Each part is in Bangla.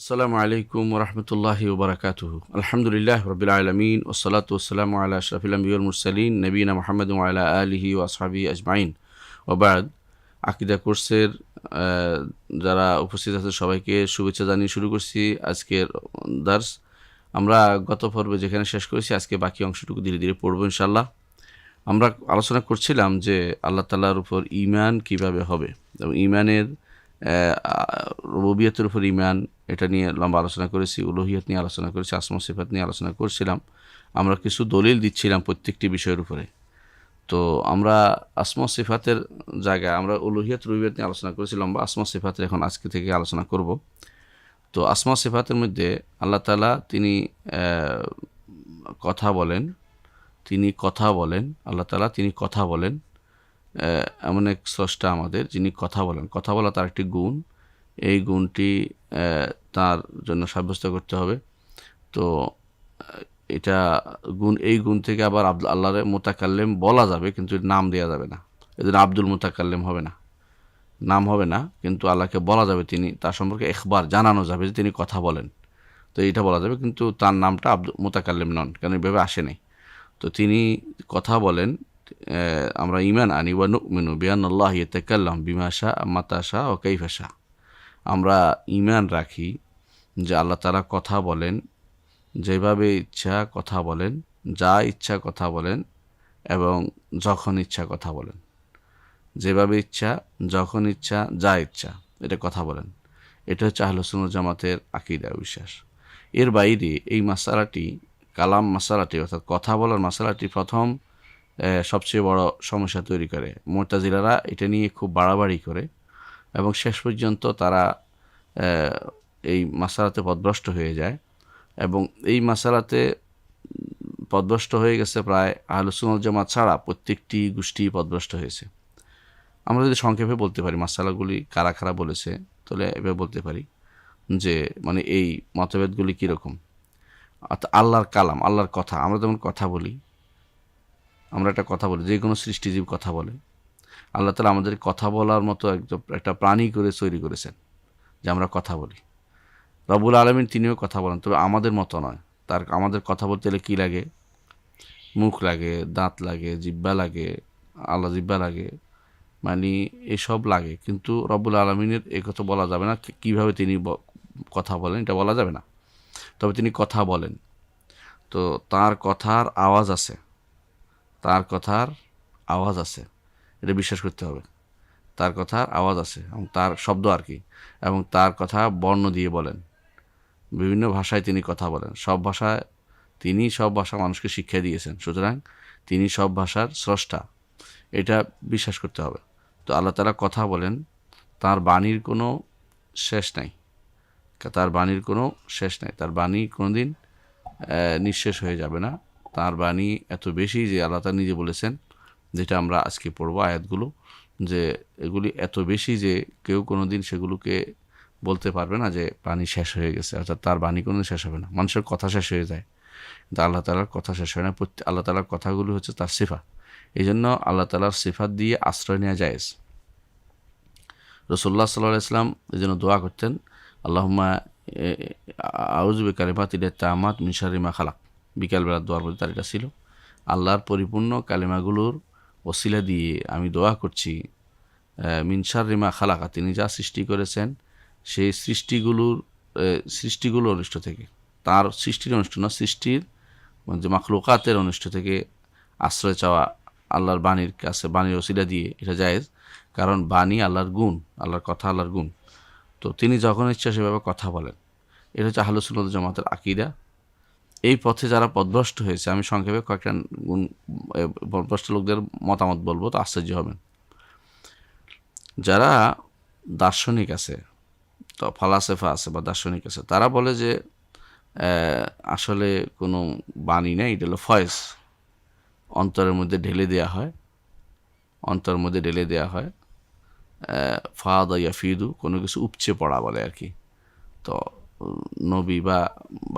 আসসালামু আলাইকুম ওরহমতুল্লাহি ওবরাকাতুহু। আলহামদুলিল্লাহ রবিল আলমিন ওসলাতু ওসালামু আলা আশরাফিল আম্বিয়া ওয়াল মুরসালিন নবীনা মুহাম্মদ ওয়া আলা আলিহি ওয়া আসহাবিহি আজমাইন। ওবাদ আকীদা কোর্সের যারা উপস্থিত আছে সবাইকে শুভেচ্ছা জানিয়ে শুরু করছি আজকের দার্স। আমরা গত পর্বে যেখানে শেষ করেছি আজকে বাকি অংশটুকু ধীরে ধীরে পড়বো ইনশাআল্লাহ। আমরা আলোচনা করছিলাম যে আল্লাহ তাআলার উপর ঈমান কিভাবে হবে এবং ঈমানের রুবুবিয়তের উপর ঈমান, এটা নিয়ে লম্বা আলোচনা করেছি। উলুহিয়ত নিয়ে আলোচনা করেছি, আসমা সিফাত নিয়ে আলোচনা করছিলাম। আমরা কিছু দলিল দিচ্ছিলাম প্রত্যেকটি বিষয়ের উপরে। তো আমরা আসমা সিফাতের জায়গায় আমরা উলুহিয়ত রুবুবিয়ত নিয়ে আলোচনা করেছি লম্বা। আসমা সিফাতের এখন আজকে থেকে আলোচনা করব। তো আসমা সিফাতের মধ্যে আল্লাহ তাআলা তিনি কথা বলেন, আল্লাহ তাআলা তিনি কথা বলেন। এমন এক স্রষ্টা আমাদের যিনি কথা বলেন। কথা বলা তার একটি গুণ। এই গুণটি তার জন্য সাব্যস্ত করতে হবে। তো এটা এই গুণ থেকে আবার আল্লাহর মুতাকাল্লিম বলা যাবে, কিন্তু নাম দেওয়া যাবে না। এজন্য আব্দুল মুতাকাল্লিম হবে না, নাম হবে না, কিন্তু আল্লাহকে বলা যাবে, তিনি তার সম্পর্কে ইখবার জানানো যাবে যে তিনি কথা বলেন। তো এইটা বলা যাবে, কিন্তু তার নামটা আব্দুল মুতাকাল্লিম নন, কারণ এইভাবে আসেনি। তো তিনি কথা বলেন। আমরা ঈমান আনি ওয়া নুমিনু বিআন্নাল্লাহ ইয়াতাকাল্লাম বিমা শাআ মাতা শাআ ওয়া কাইফা শাআ। আমরা ঈমান রাখি যে আল্লাহ তাআলা কথা বলেন, যেভাবে ইচ্ছা কথা বলেন, যা ইচ্ছা কথা বলেন এবং যখন ইচ্ছা কথা বলেন। যেভাবে ইচ্ছা, যখন ইচ্ছা, যা ইচ্ছা, এটা কথা বলেন। এটা হচ্ছে আহলে সুন্নাত ওয়াল জামাতের আকীদা বিশ্বাস। এর বাইরে এই মাসালাটি, কালাম মাসালাটি অর্থাৎ কথা বলার মাসালাটি প্রথম সবচেয়ে বড় সমস্যা তৈরি করে। মুতাজিলারা এটা নিয়ে খুব বাড়াবাড়ি করে এবং শেষ পর্যন্ত তারা এই মাসালাতে পথভ্রষ্ট হয়ে যায়। এবং এই মাসালাতে পথভ্রষ্ট হয়ে গেছে প্রায় আহলে সুন্নাত ওয়াল জামাত ছাড়া প্রত্যেকটি গোষ্ঠী পথভ্রষ্ট হয়েছে। আমরা যদি সংক্ষেপে বলতে পারি মাসালাগুলি কারা কারা বলেছে, তাহলে এভাবে বলতে পারি যে মানে এই মতভেদগুলি কীরকম। অর্থাৎ আল্লাহর কালাম, আল্লাহর কথা, আমরা যেমন কথা বলি, আমরা একটা কথা বলি, যে কোনো সৃষ্টিজীব কথা বলে। আল্লাহ তাআলা আমাদের কথা বলার মতো একটা প্রাণী করে তৈরি করেছেন যে আমরা কথা বলি। রব্বুল আলামিন তিনিও কথা বলেন, তবে আমাদের মতো নয়। আমাদের কথা বলতে গেলে কী লাগে? মুখ লাগে, দাঁত লাগে, জিহ্বা লাগে, জিহ্বা লাগে, মানে এসব লাগে। কিন্তু রব্বুল আলামিনের এই কথা বলা যাবে না, কীভাবে তিনি কথা বলেন এটা বলা যাবে না। তবে তিনি কথা বলেন। তো তার কথার আওয়াজ আছে, এটা বিশ্বাস করতে হবে। তার কথার আওয়াজ আছে এবং তার শব্দ আর কি, এবং তার কথা বর্ণ দিয়ে বলেন। বিভিন্ন ভাষায় তিনি কথা বলেন। সব ভাষা মানুষকে শিক্ষা দিয়েছেন, সুতরাং তিনি সব ভাষার স্রষ্টা, এটা বিশ্বাস করতে হবে। তো আল্লাহ তাআলা কথা বলেন, তার বাণীর কোনো শেষ নাই, তার বাণী কোনোদিন নিঃশেষ হয়ে যাবে না। তার বাণী এত বেশি যে আল্লাহ তাআলা নিজে বলেছেন, যেটা আমরা আজকে পড়ব আয়াতগুলো, যে এগুলি এত বেশি যে কেউ কোনোদিন সেগুলোকে বলতে পারবে না যে বাণী শেষ হয়ে গেছে। অর্থাৎ তার বাণী কোনোদিন শেষ হবে না। মানুষের কথা শেষ হয়ে যায়, কিন্তু আল্লাহ তাআলার কথা শেষ হয় না। আল্লাহ তাআলার কথাগুলি হচ্ছে তার সিফাত। এই জন্য আল্লাহ তাআলার সিফাত দিয়ে আশ্রয় নেওয়া জায়েজ। রাসূলুল্লাহ সাল্লাল্লাহু আলাইহি ওয়াসাল্লাম এই জন্য দোয়া করতেন, আল্লাহুম্মা আউযু বিকালিমাতিল্লাহি তাম্মাত মিন শাররি মা খালাক। বিকালবেলার দোয়ার মধ্যে তার এটা ছিল, আল্লাহর পরিপূর্ণ কালিমাগুলোর ওসিলা দিয়ে আমি দোয়া করছি মিন শাররি মা খালাকা, তিনি যা সৃষ্টি করেছেন সেই সৃষ্টিগুলোর অনিষ্ট থেকে, তার সৃষ্টির অনিষ্ট না, সৃষ্টির যে মাখলুকাতের অনিষ্ট থেকে আশ্রয় চাওয়া আল্লাহর বাণীর কাছে, বাণীর ওসিলা দিয়ে, এটা জায়েজ। কারণ বাণী আল্লাহর গুণ, আল্লাহর কথা আল্লাহর গুণ। তো তিনি যখন ইচ্ছা সেভাবে কথা বলেন। এটা হচ্ছে আহলে সুন্নাত ওয়াল জামাতের আকীদা। এই পথে যারা পথভ্রষ্ট হয়েছে, আমি সংক্ষেপে কয়েকটা পথভ্রষ্ট লোকদের মতামত বলবো, তো আশ্চর্য হবেন। যারা দার্শনিক আছে, তো ফালাসেফা আছে বা দার্শনিক আছে, তারা বলে যে আসলে কোনো বাণী নেই, এটা হলো ফয়েজ, অন্তরের মধ্যে ঢেলে দেওয়া হয়। ফাদা ইয়াফিদু, কোনো কিছু উপচে পড়া বলে আর কি। তো নবী বা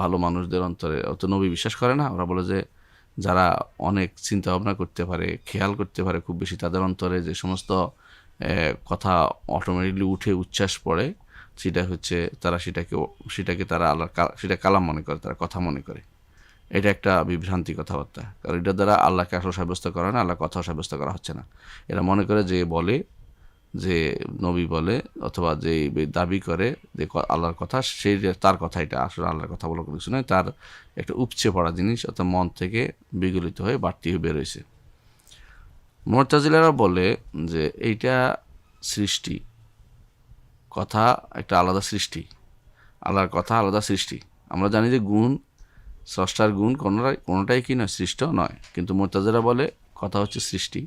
ভালো মানুষদের অন্তরে, অত নবী বিশ্বাস করে না, ওরা বলে যে যারা অনেক চিন্তা ভাবনা করতে পারে, খেয়াল করতে পারে খুব বেশি, তাদের অন্তরে যে সমস্ত কথা অটোমেটিকলি উঠে উচ্ছ্বাস পড়ে, সেটা হচ্ছে তারা সেটাকে তারা সেটা কালাম মনে করে, তারা কথা মনে করে। এটা একটা বিভ্রান্তি কথাবার্তা, কারণ এটা দ্বারা আল্লাহকে আসলে সাব্যস্ত করা না, আল্লাহ কথাও সাব্যস্ত করা হচ্ছে না। এরা মনে করে যে বলে, যে নবী বলে অথবা যে দাবি করে যে আল্লাহর কথা, সেই তার কথা, এটা আসলে আল্লাহর কথা বলে কিছু নয়, তার একটা উপচে পড়া জিনিস অর্থাৎ মন থেকে বিগলিত হয়ে বাড়তি হয়ে বেরোয়েছে। মুতাজিলারা বলে যে এইটা সৃষ্টি, কথা একটা আলাদা সৃষ্টি, আল্লাহর কথা আলাদা সৃষ্টি। আমরা জানি যে গুণ, স্রষ্টার গুণ কোনোটাই কি নয়, সৃষ্ট নয়, কিন্তু মুতাজিলা বলে কথা হচ্ছে সৃষ্টি,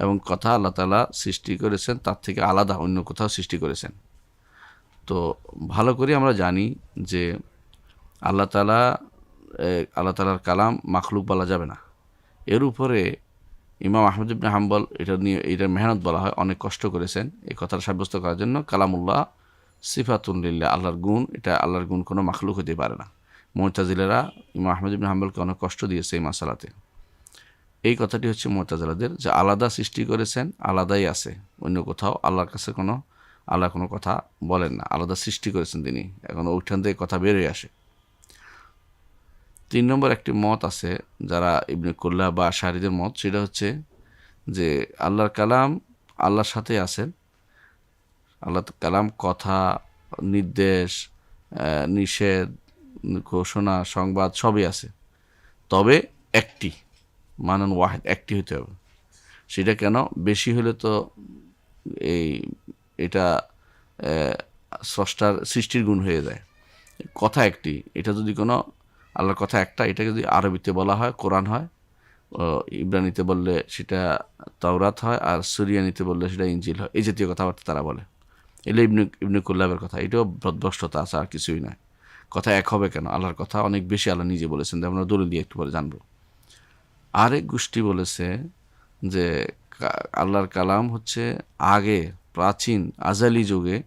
এবং কথা আল্লাহ তাআলা সৃষ্টি করেছেন, তার থেকে আলাদা অন্য কোথাও সৃষ্টি করেছেন। তো ভালো করে আমরা জানি যে আল্লাহ তাআলার কালাম মাখলুক বলা যাবে না। এর উপরে ইমাম আহমদ ইবনে হাম্বল এটার মেহনত বলা হয়, অনেক কষ্ট করেছেন এই কথাটা সাব্যস্ত করার জন্য। কালামুল্লাহ সিফাতুন লিল্লাহ, আল্লাহর গুণ, এটা আল্লাহর গুণ কোনো মাখলুক হতে পারে না। মুতাজিলারা ইমাম আহমদ ইবনে হাম্বলকে অনেক কষ্ট দিয়েছে এই মাসালাতে। এই কথাটি হচ্ছে মুতাজিলাদের, যে আলাদা সৃষ্টি করেছেন, আলাদাই আছে, অন্য কোথাও আল্লাহর কাছে আল্লাহ কোনো কথা বলেন না, আলাদা সৃষ্টি করেছেন তিনি, এখন ওইখান থেকে কথা বেরোয় আসে। 3 নম্বর একটি মত আছে যারা ইবনে কুল্লাহ বা আশআরীদের মত, সেটা হচ্ছে যে আল্লাহর কালাম আল্লাহর সাথে আছেন, আল্লাহর কালাম কথা, নির্দেশ, নিষেধ, ঘোষণা, সংবাদ সবই আছে, তবে একটি, মানান ওয়াহিদ, একটি হতে হবে। সেটা কেন? বেশি হলে তো এটা স্রষ্টার সৃষ্টির গুণ হয়ে যায়। কথা একটি, এটা যদি কোনো আল্লাহর কথা একটা, এটাকে যদি আরবিতে বলা হয় কোরআন হয়, ইব্রানিতে বললে সেটা তাওরাত হয়, আর সুরিয়ানিতে বললে সেটা ইনজিল হয়, এই জাতীয় কথাবার্তা তারা বলে। এগুলো ইবনে কুল্লাবের কথা, এটাও ভ্রষ্টতা আছে, আর কিছুই নয়। কথা এক হবে কেন? আল্লাহর কথা অনেক বেশি আল্লাহ নিজে বলেছেন, আমরা দলিল দিয়ে একটু পরে জানবো। আরেক গোষ্ঠী বলেছে যে আল্লাহর কালাম হচ্ছে আগে প্রাচীন আজালি যুগে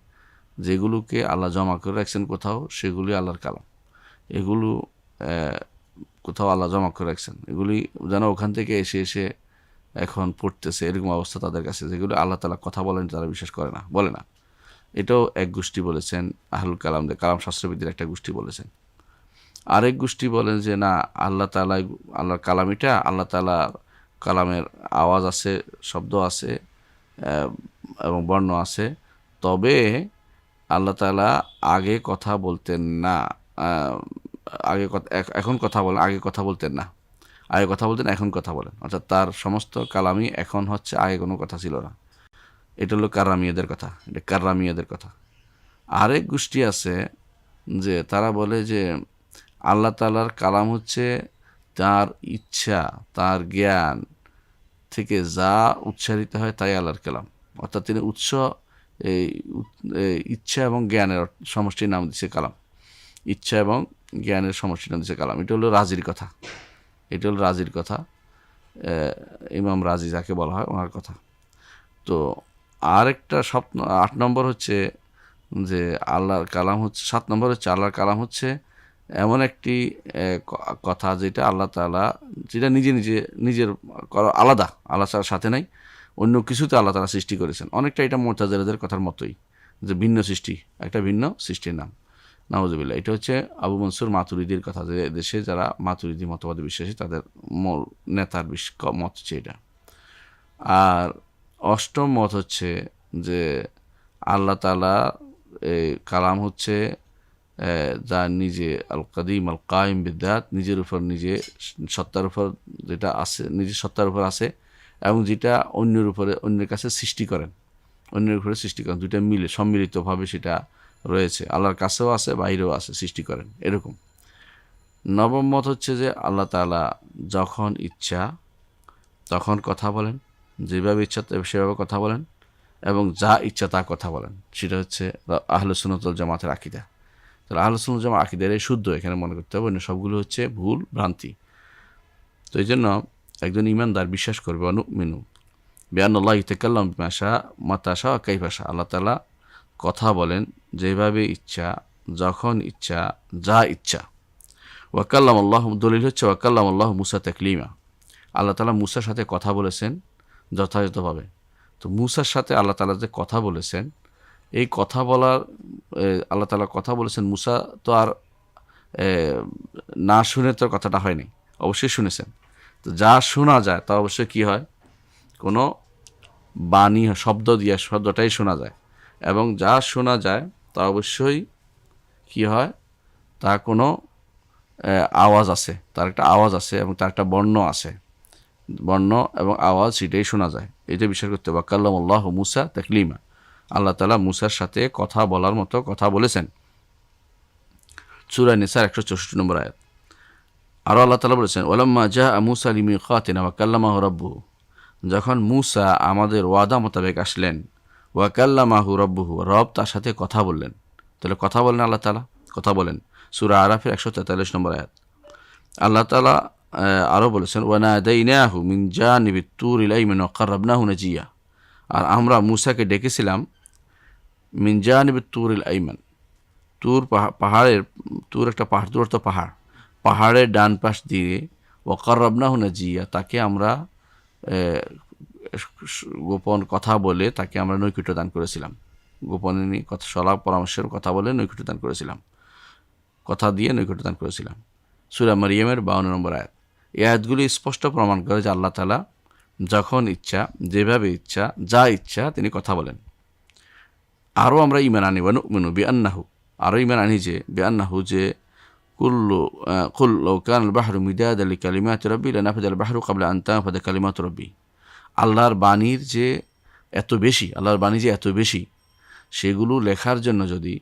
যেগুলোকে আল্লাহ জমা করে রাখছেন কোথাও, সেগুলি আল্লাহর কালাম। এগুলো কোথাও আল্লাহ জমা করে রাখছেন, এগুলি যেন ওখান থেকে এসে এসে এখন পড়তেছে, এরকম অবস্থা তাদের কাছে, যেগুলো আল্লাহ তাআলা কথা বলেন তারা বিশ্বাস করে না, বলে না। এটাও এক গোষ্ঠী বলেছেন, আহলুল কালামদের, কালাম শাস্ত্রবিদদের একটা গোষ্ঠী বলেছেন। আরেক গোষ্ঠী বলেন যে না, আল্লাহর কালাম এটা, আল্লাহ তাআলা কালামের আওয়াজ আছে, শব্দ আছে, এবং বর্ণ আছে, তবে আল্লাহ তাআলা আগে কথা বলতেন না, এখন কথা বলেন, আগে কথা বলতেন না, আগে কথা বলতেন, এখন কথা বলেন, অর্থাৎ তার সমস্ত কালামই এখন হচ্ছে, আগে কোনো কথা ছিল না। এটা হলো কারামিয়াদের কথা, এটা কারামিয়াদের কথা। আরেক গোষ্ঠী আছে যে তারা বলে যে আল্লাহ তাআলার কালাম হচ্ছে তার ইচ্ছা, তার জ্ঞান থেকে যা উচ্চারিত হয় তাই আল্লাহর কালাম, অর্থাৎ তিনি এই ইচ্ছা এবং জ্ঞানের সমষ্টির নাম দিচ্ছে কালাম, ইচ্ছা এবং জ্ঞানের সমষ্টির নাম দিচ্ছে কালাম। এটা হলো রাজির কথা, এটা হলো রাজির কথা, ইমাম রাজি যাকে বলা হয় ওনার কথা। তো আরেকটা 8 নম্বর হচ্ছে যে আল্লাহর কালাম হচ্ছে, 7 নম্বর হচ্ছে আল্লাহর কালাম হচ্ছে এমন একটি কথা যেটা আল্লাহ তাআলা, যেটা নিজের আলাদা, আল্লাহ তাআলার সাথে নাই, অন্য কিছুতে আল্লাহ তাআলা সৃষ্টি করেছেন। অনেকটা এটা মুতাজিলাদের কথার মতোই, যে ভিন্ন সৃষ্টি, একটা ভিন্ন সৃষ্টির নাম, নাউজুবিল্লাহ। এটা হচ্ছে আবু মনসুর মাতুরিদির কথা, যে দেশে যারা মাতুরিদি মতবাদে বিশ্বাসী তাদের মূল নেতার মত হচ্ছে এটা। আর 8ম মত হচ্ছে যে আল্লাহ তাআলা কালাম হচ্ছে যা নিজে আল কাদিম আল কায়েম বিদ্যাত, নিজের উপর নিজে সত্তার উপর যেটা আছে, নিজের সত্তার উপর আছে, এবং যেটা অন্যের কাছে সৃষ্টি করেন, অন্যের উপরে সৃষ্টি করেন, দুইটা মিলে সম্মিলিতভাবে সেটা রয়েছে, আল্লাহর কাছেও আছে, বাইরেও আছে, সৃষ্টি করেন, এরকম। 9ম মত হচ্ছে যে আল্লাহ তাআলা যখন ইচ্ছা তখন কথা বলেন, যেভাবে ইচ্ছা সেভাবে কথা বলেন, এবং যা ইচ্ছা তা কথা বলেন, সেটা হচ্ছে আহলে সুন্নাত ওয়াল জামাতের আকীদা। তাহলে আহলে সুন্নাত ওয়াল জামাত আকীদার শুদ্ধ এখানে মনে করতে হবে, অন্য সবগুলো হচ্ছে ভুল ভ্রান্তি। তো এই জন্য একজন ইমানদার বিশ্বাস করবে অনুমিনু বিআন্নাল্লাহ ইয়াতাকাল্লামু বিমা শাআ মাতা শাআ কাইফা শাআ, আল্লাহ তাআলা কথা বলেন যেভাবে ইচ্ছা, যখন ইচ্ছা, যা ইচ্ছা। ওয়া কাল্লামাল্লাহু, দলিল হচ্ছে ওয়া কাল্লামাল্লাহু মূসা তাকলিমা, আল্লাহ তাআলা মূসার সাথে কথা বলেছেন যথাযথভাবে। তো মূসার সাথে আল্লাহ তাআলা যে কথা বলেছেন, এই কথা বলার আল্লাহ তাআলা কথা বলেছেন, মুসা তো আর না শুনে তো কথাটা হয়নি, অবশ্যই শুনেছেন। তো যা শোনা যায় তা অবশ্যই কী হয়, কোনো বাণী শব্দ দিয়ে শব্দটাই শোনা যায়, এবং যা শোনা যায় তা অবশ্যই কী হয়, তা কোনো আওয়াজ আছে, তার একটা আওয়াজ আছে এবং তার একটা বর্ণ আছে, বর্ণ এবং আওয়াজ সেটাই শোনা যায়। এটা বিশ্বাস করতে হবে। কাল্লামাল্লাহু মুসা তাকলিমা, আল্লাহ তাআলা মুসার সাথে কথা বলার মতো কথা বলেছেন। সূরা নিসার 164 নম্বর আয়াত। আরও আল্লাহ তাআলা বলেছেন, ওয়ালাম্মা জাআ মুসা লিমিকাতিনা ওয়া কাল্লামাহু রাব্বুহু, যখন মুসা আমাদের ওয়াদা মোতাবেক আসলেন, ওয়া কাল্লামাহু রাব্বুহু, রব তার সাথে কথা বললেন। তাহলে কথা বলেন, আল্লাহ তাআলা কথা বলেন। সূরা আরাফের 143 নম্বর আয়াত। আল্লাহ তাআলা আরও বলেছেন, ওয়া নাদাইনাহু মিন জানিবিত তুরিল আইমান ওয়া কাররাবনাহু নাজিয়া, আর আমরা মুসাকে ডেকেছিলাম মিন জানিবিত তুরিল আইমান, তুর পাহাড়ের, তুর একটা পাহাড়, তুর তো পাহাড়, পাহাড়ের ডান পাশ দিয়ে, ওয়া কাররাবনাহু নাজিয়া, তাকে আমরা গোপন কথা বলে তাকে আমরা নৈকট্য দান করেছিলাম, গোপনে কথা সলাপ পরামর্শের কথা বলে নৈকট্য দান করেছিলাম, কথা দিয়ে নৈকট্য দান করেছিলাম। সূরা মারিয়ামের 52 নম্বর আয়াত। এই আয়াতগুলি স্পষ্ট প্রমাণ করে যে আল্লাহ তাআলা যখন ইচ্ছা, যেভাবে ইচ্ছা, যা ইচ্ছা তিনি কথা বলেন। আরও আমরা ঈমান আনি, ওয়া নুমিনু বিআন্নাহু, আরও ঈমান আনি যে বিআন্নাহু, যে কুল লাউ কানাল বাহরু মিদাদান লিকালিমাতি রাব্বি লানাফাদাল বাহরু ক্বাবলা আন তানফাদা কালিমাতু রাব্বি, আল্লাহর বাণীর যে এত বেশি, আল্লাহর বাণী যে এত বেশি, সেগুলো লেখার জন্য যদি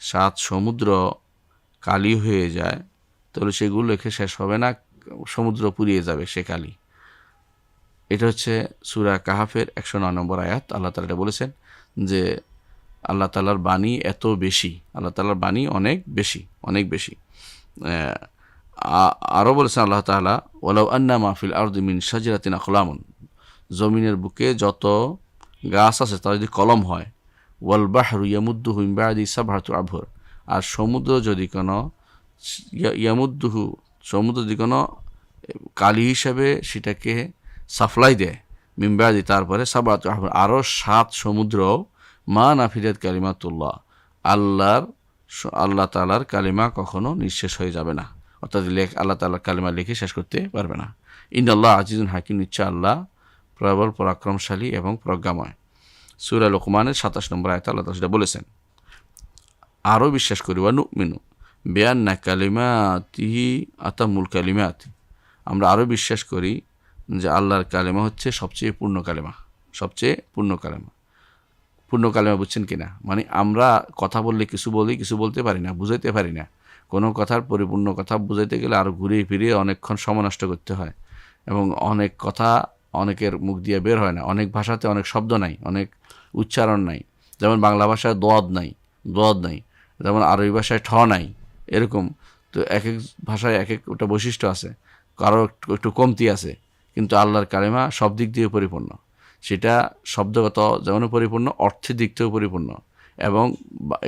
7 সমুদ্র কালি হয়ে যায়, তাহলে সেগুলো লেখে শেষ হবে না, সমুদ্র পুড়িয়ে যাবে সে কালি। এটা হচ্ছে সূরা কাহাফের 109 নম্বর আয়াত। আল্লাহ তাআলা বলেছেন যে আল্লাহ তাআলার বাণী এত বেশি, আল্লাহ তাআলার বাণী অনেক বেশি, অনেক বেশি। আরও বলেছেন আল্লাহ তাআলা, ওয়ালাউ আন্না মা ফিল আরদি মিন শাজারাতিন আকলামুন, জমিনের বুকে যত গাছ আছে তা যদি কলম হয়, ওয়াল বাহরু ইয়ামুদ্দুহু মিন বাদি সাবআতি আবহুর, আর সমুদ্র যদি কোনো ইয়ামুদ্দুহু, সমুদ্র যদি কোনো কালি হিসাবে সেটাকে সাপ্লাই দেয়, মিন বাদি, তারপরে সাবআতি আবহুর, আরও 7 সমুদ্র, মা নাফিদাত কালিমাতুল্লাহ, আল্লাহ তাআলার কালিমা কখনো নিঃশেষ হয়ে যাবে না, অর্থাৎ আল্লাহ তাআলার কালিমা লিখে শেষ করতে পারবে না। ইন্নাল্লাহ আজিজুন হাকিম, নিশ্চয় আল্লাহ প্রবল পরাক্রমশালী এবং প্রজ্ঞাময়। সূরা লোকমানের 27 নম্বর আয়াতে আল্লাহ তাআলা সেটা বলেছেন। আরও বিশ্বাস করি, ওয়া নুমিনু বিআন্না কালিমাতিহি আতামুল কালিমাত, আমরা আরও বিশ্বাস করি যে আল্লাহর কালেমা হচ্ছে সবচেয়ে পূর্ণ কালেমা, সবচেয়ে পূর্ণ কালেমা। পূর্ণ কালেমা বুঝছেন কিনা? মানে আমরা কথা বললে কিছু বলি, কিছু বলতে পারি না, বুঝাইতে পারি না। কোনো কথার পরিপূর্ণ কথা বুঝাইতে গেলে আরও ঘুরিয়ে ফিরিয়ে অনেকক্ষণ সময় নষ্ট করতে হয়, এবং অনেক কথা অনেকের মুখ দিয়ে বের হয় না। অনেক ভাষাতে অনেক শব্দ নাই, অনেক উচ্চারণ নাই। যেমন বাংলা ভাষায় দোয়াদ নাই, যেমন আরবি ভাষায় ঠ নাই, এরকম। তো এক এক ভাষায় এক এক ওটা বৈশিষ্ট্য আছে, কারো একটু কমতি আছে, কিন্তু আল্লাহর কালেমা সব দিক দিয়ে পরিপূর্ণ। সেটা শব্দগত যেমন পরিপূর্ণ, অর্থের দিক থেকেও পরিপূর্ণ, এবং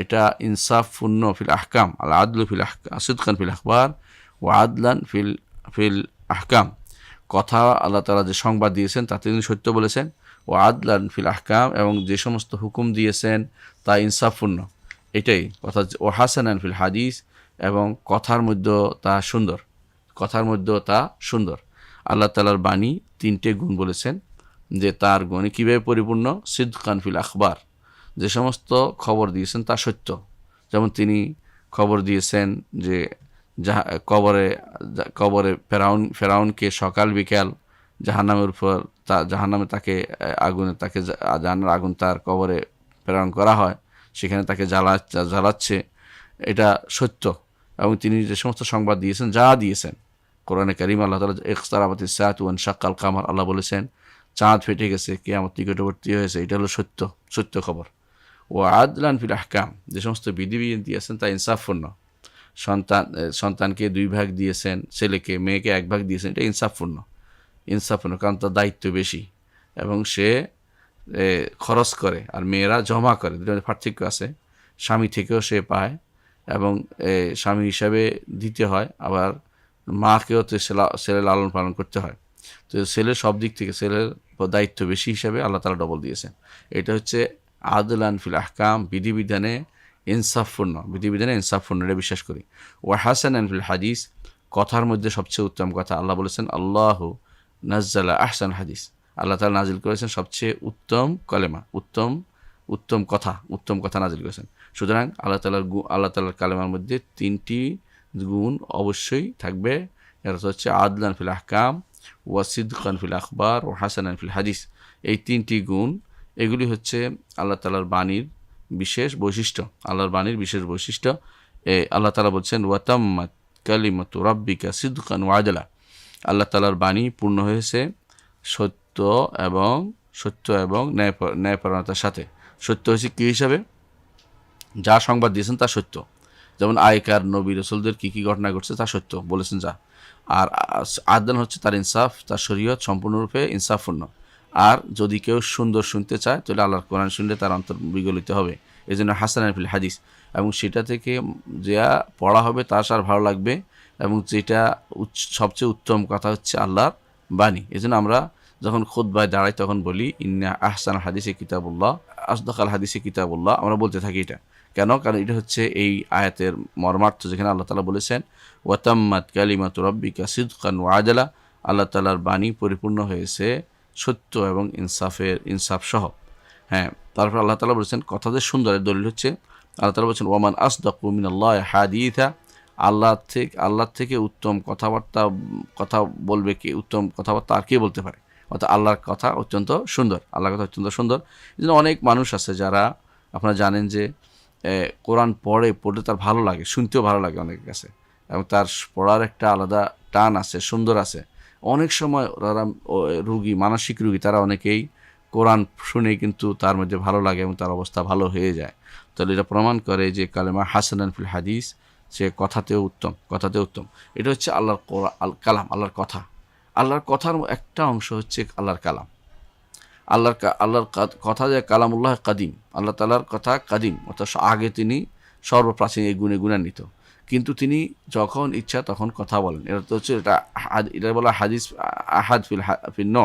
এটা ইনসাফপূর্ণ ফিল আহকাম, আল আদলু ফিল আহকাম, সিদকান ফিল আখবার ও আদলান ফিল আহকাম। কথা আল্লাহ তাআলা যে সংবাদ দিয়েছেন তাতে তিনি সত্য বলেছেন, ও আদলান ফিল আহকাম, এবং যে সমস্ত হুকুম দিয়েছেন তা ইনসাফপূর্ণ। এটাই কথা। ও হাসানান ফিল হাদিস, এবং কথার মধ্যে তা সুন্দর, কথার মধ্যে তা সুন্দর। আল্লাহ তাআলার বাণী 3টে গুণ বলেছেন যে তার গুণে কীভাবে পরিপূর্ণ। সিদকান ফিল আখবার, যে সমস্ত খবর দিয়েছেন তা সত্য। যেমন তিনি খবর দিয়েছেন যে কবরে ফেরাউনকে সকাল বিকাল জাহান্নামের উপর, জাহান্নামে তাকে আগুনে, তাকে জাহান্নামের আগুন তার কবরে প্রেরণ করা হয়, সেখানে তাকে জ্বালাচ্ছে, এটা সত্য। এবং তিনি যে সমস্ত সংবাদ দিয়েছেন, যা দিয়েছেন, কোরআনে কারীম আল্লাহ তাআলা ইকতারাবাতিস সাআতু ওয়ানশাক্কাল কামার, আল্লাহ বলেছেন চাঁদ ফেটে গেছে, কিয়ামত নিকটবর্তী হয়েছে, এটা হলো সত্য খবর। ও আদলান ফিল আহকাম, যে সমস্ত বিধিবিধান দিয়েছেন তা ইনসাফপূর্ণ। সন্তানকে 2 ভাগ দিয়েছেন, ছেলেকে মেয়েকে 1 ভাগ দিয়েছেন, এটা ইনসাফপূর্ণ, কারণ তার দায়িত্ব বেশি, এবং সে খরচ করে, আর মেয়েরা জমা করে। দুটোর পার্থক্য আছে, স্বামী থেকেও সে পায়, এবং স্বামী হিসাবে দিতে হয়, আবার মাকেও তো ছেলে লালন পালন করতে হয়। তো ছেলের সব দিক থেকে ছেলের দায়িত্ব বেশি হিসাবে আল্লাহ তাআলা ডবল দিয়েছেন। এটা হচ্ছে আদলান ফিল আহকাম, বিধিবিধানে ইনসাফপূর্ণ, বিধিবিধানে ইনসাফপূর্ণ, এটা বিশ্বাস করি। ওয়া হাসানান ফিল হাদিস, কথার মধ্যে সবচেয়ে উত্তম কথা। আল্লাহ বলেছেন আল্লাহু নাজ্জালা আহসান হাদিস, আল্লাহ তাআলা নাজিল করেছেন সবচেয়ে উত্তম কলেমা, উত্তম কথা নাজিল করেছেন। সুতরাং আল্লাহ তাআলার কালেমার মধ্যে 3টি গুণ অবশ্যই থাকবে। এর হচ্ছে আদলান ফিল আহকাম, ওয়া সিদকান ফিল আখবার, ও হাসানান ফিল হাদিস। এই 3টি গুণ, এগুলি হচ্ছে আল্লাহ তাআলার বাণীর বিশেষ বৈশিষ্ট্য। আল্লাহর বাণীর বিশেষ বৈশিষ্ট্য। আল্লাহ তাআলা বলছেন ওয়াতাম্মাত কালিমাতু রাব্বিকা সিদকান ওয়া আদলা, আল্লাহ তাআলার বাণী পূর্ণ হয়েছে সত্য এবং ন্যায়পরায়ণতার সাথে। সত্য হয়েছে কী হিসাবে? যা সংবাদ দিয়েছেন তা সত্য, যেমন আগেকার নবী রসুলদের কী কী ঘটনা ঘটছে তা সত্য বলেছেন যা। আর আদলান হচ্ছে তার ইনসাফ, তার শরীয়ত সম্পূর্ণরূপে ইনসাফপূর্ণ। আর যদি কেউ সুন্দর শুনতে চায় তাহলে আল্লাহর কোরআন শুনলে তার অন্তর বিগলিত হবে, এই জন্য হাসানান ফিল হাদিস। এবং সেটা থেকে যা পড়া হবে তার সার ভালো লাগবে, এবং যেটা সবচেয়ে উত্তম কথা হচ্ছে আল্লাহর বাণী। এই জন্য আমরা যখন খুতবায় দাঁড়াই তখন বলি ইন্না আহসান হাদিসে কিতাবুল্লাহ, আসদাকাল হাদিসে কিতাবুল্লাহ, আমরা বলতে থাকি এটা কেন? কারণ এটা হচ্ছে এই আয়াতের মর্মার্থ, যেখানে আল্লাহ তাআলা বলেছেন ওয়াতাম্মাত কালিমাতু রাব্বিকা সিদকান ওয়া আদলা, আল্লাহ তাআলার বাণী পরিপূর্ণ হয়েছে সত্য এবং ইনসাফ সহ। হ্যাঁ, তারপর আল্লাহ তাআলা বলেছেন কথাদের সুন্দরের দলিল হচ্ছে আল্লাহ তাআলা বলেছেন ওয়ামান আসদাকু মিনাল্লাহি হাদিসা, আল্লাহ থেকে উত্তম কথা বলবে কে? উত্তম কথাবার্তা আর কে বলতে পারে? অর্থাৎ আল্লাহর কথা অত্যন্ত সুন্দর, আল্লাহর কথা অত্যন্ত সুন্দর। এই জন্য অনেক মানুষ আছে যারা আপনারা জানেন যে কোরআন পড়ে তার ভালো লাগে, শুনতেও ভালো লাগে অনেকের কাছে, এবং তার পড়ার একটা আলাদা টান আছে, সুন্দর আছে। অনেক সময় যারা মানসিক রুগী, তারা অনেকেই কোরআন শুনেই কিন্তু তার মধ্যে ভালো লাগে এবং তার অবস্থা ভালো হয়ে যায়। তাহলে এটা প্রমাণ করে যে কালেমা হাসানান ফিল হাদিস, সে কথাতেও উত্তম। এটা হচ্ছে আল্লাহর কালাম, আল্লাহর কথা। আল্লাহর কথার একটা অংশ হচ্ছে আল্লাহর কালাম। আল্লাহর কথা যে কালামুল্লাহ কাদিম, আল্লাহ তাআলার কথা কাদিম, অর্থাৎ আগে তিনি সর্বপ্রাচীন, এই গুণে গুণান্বিত, কিন্তু তিনি যখন ইচ্ছা তখন কথা বলেন। এটা তো হচ্ছে এটা বলা হাদিস আহাদ ফিল ন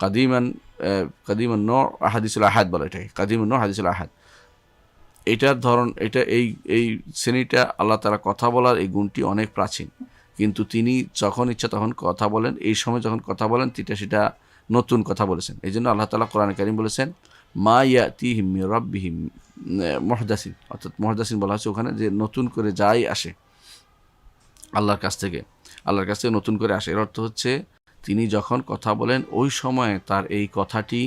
কাদিমান ন হাদিসুল আহাদ বলে, এটাকে কাদিমান ন হাদিসুল আহাদ। এটার ধরন, এটা এই শ্রেণীটা আল্লাহ তাআলা কথা বলার এই গুণটি অনেক প্রাচীন, কিন্তু তিনি যখন ইচ্ছা তখন কথা বলেন। এই সময় যখন কথা বলেন সেটা নতুন কথা বলেছেন। এই জন্য আল্লাহ তাআলা কোরআনে কারীম বলেছেন মা ইয়াতিহিম মির রাব্বিহিম মুহদাসিন, অর্থাৎ মুহদাসিন বলা হচ্ছে ওখানে যে নতুন করে যাই আসে আল্লাহর কাছ থেকে নতুন করে আসে। এর অর্থ হচ্ছে তিনি যখন কথা বলেন ওই সময়ে তার এই কথাটি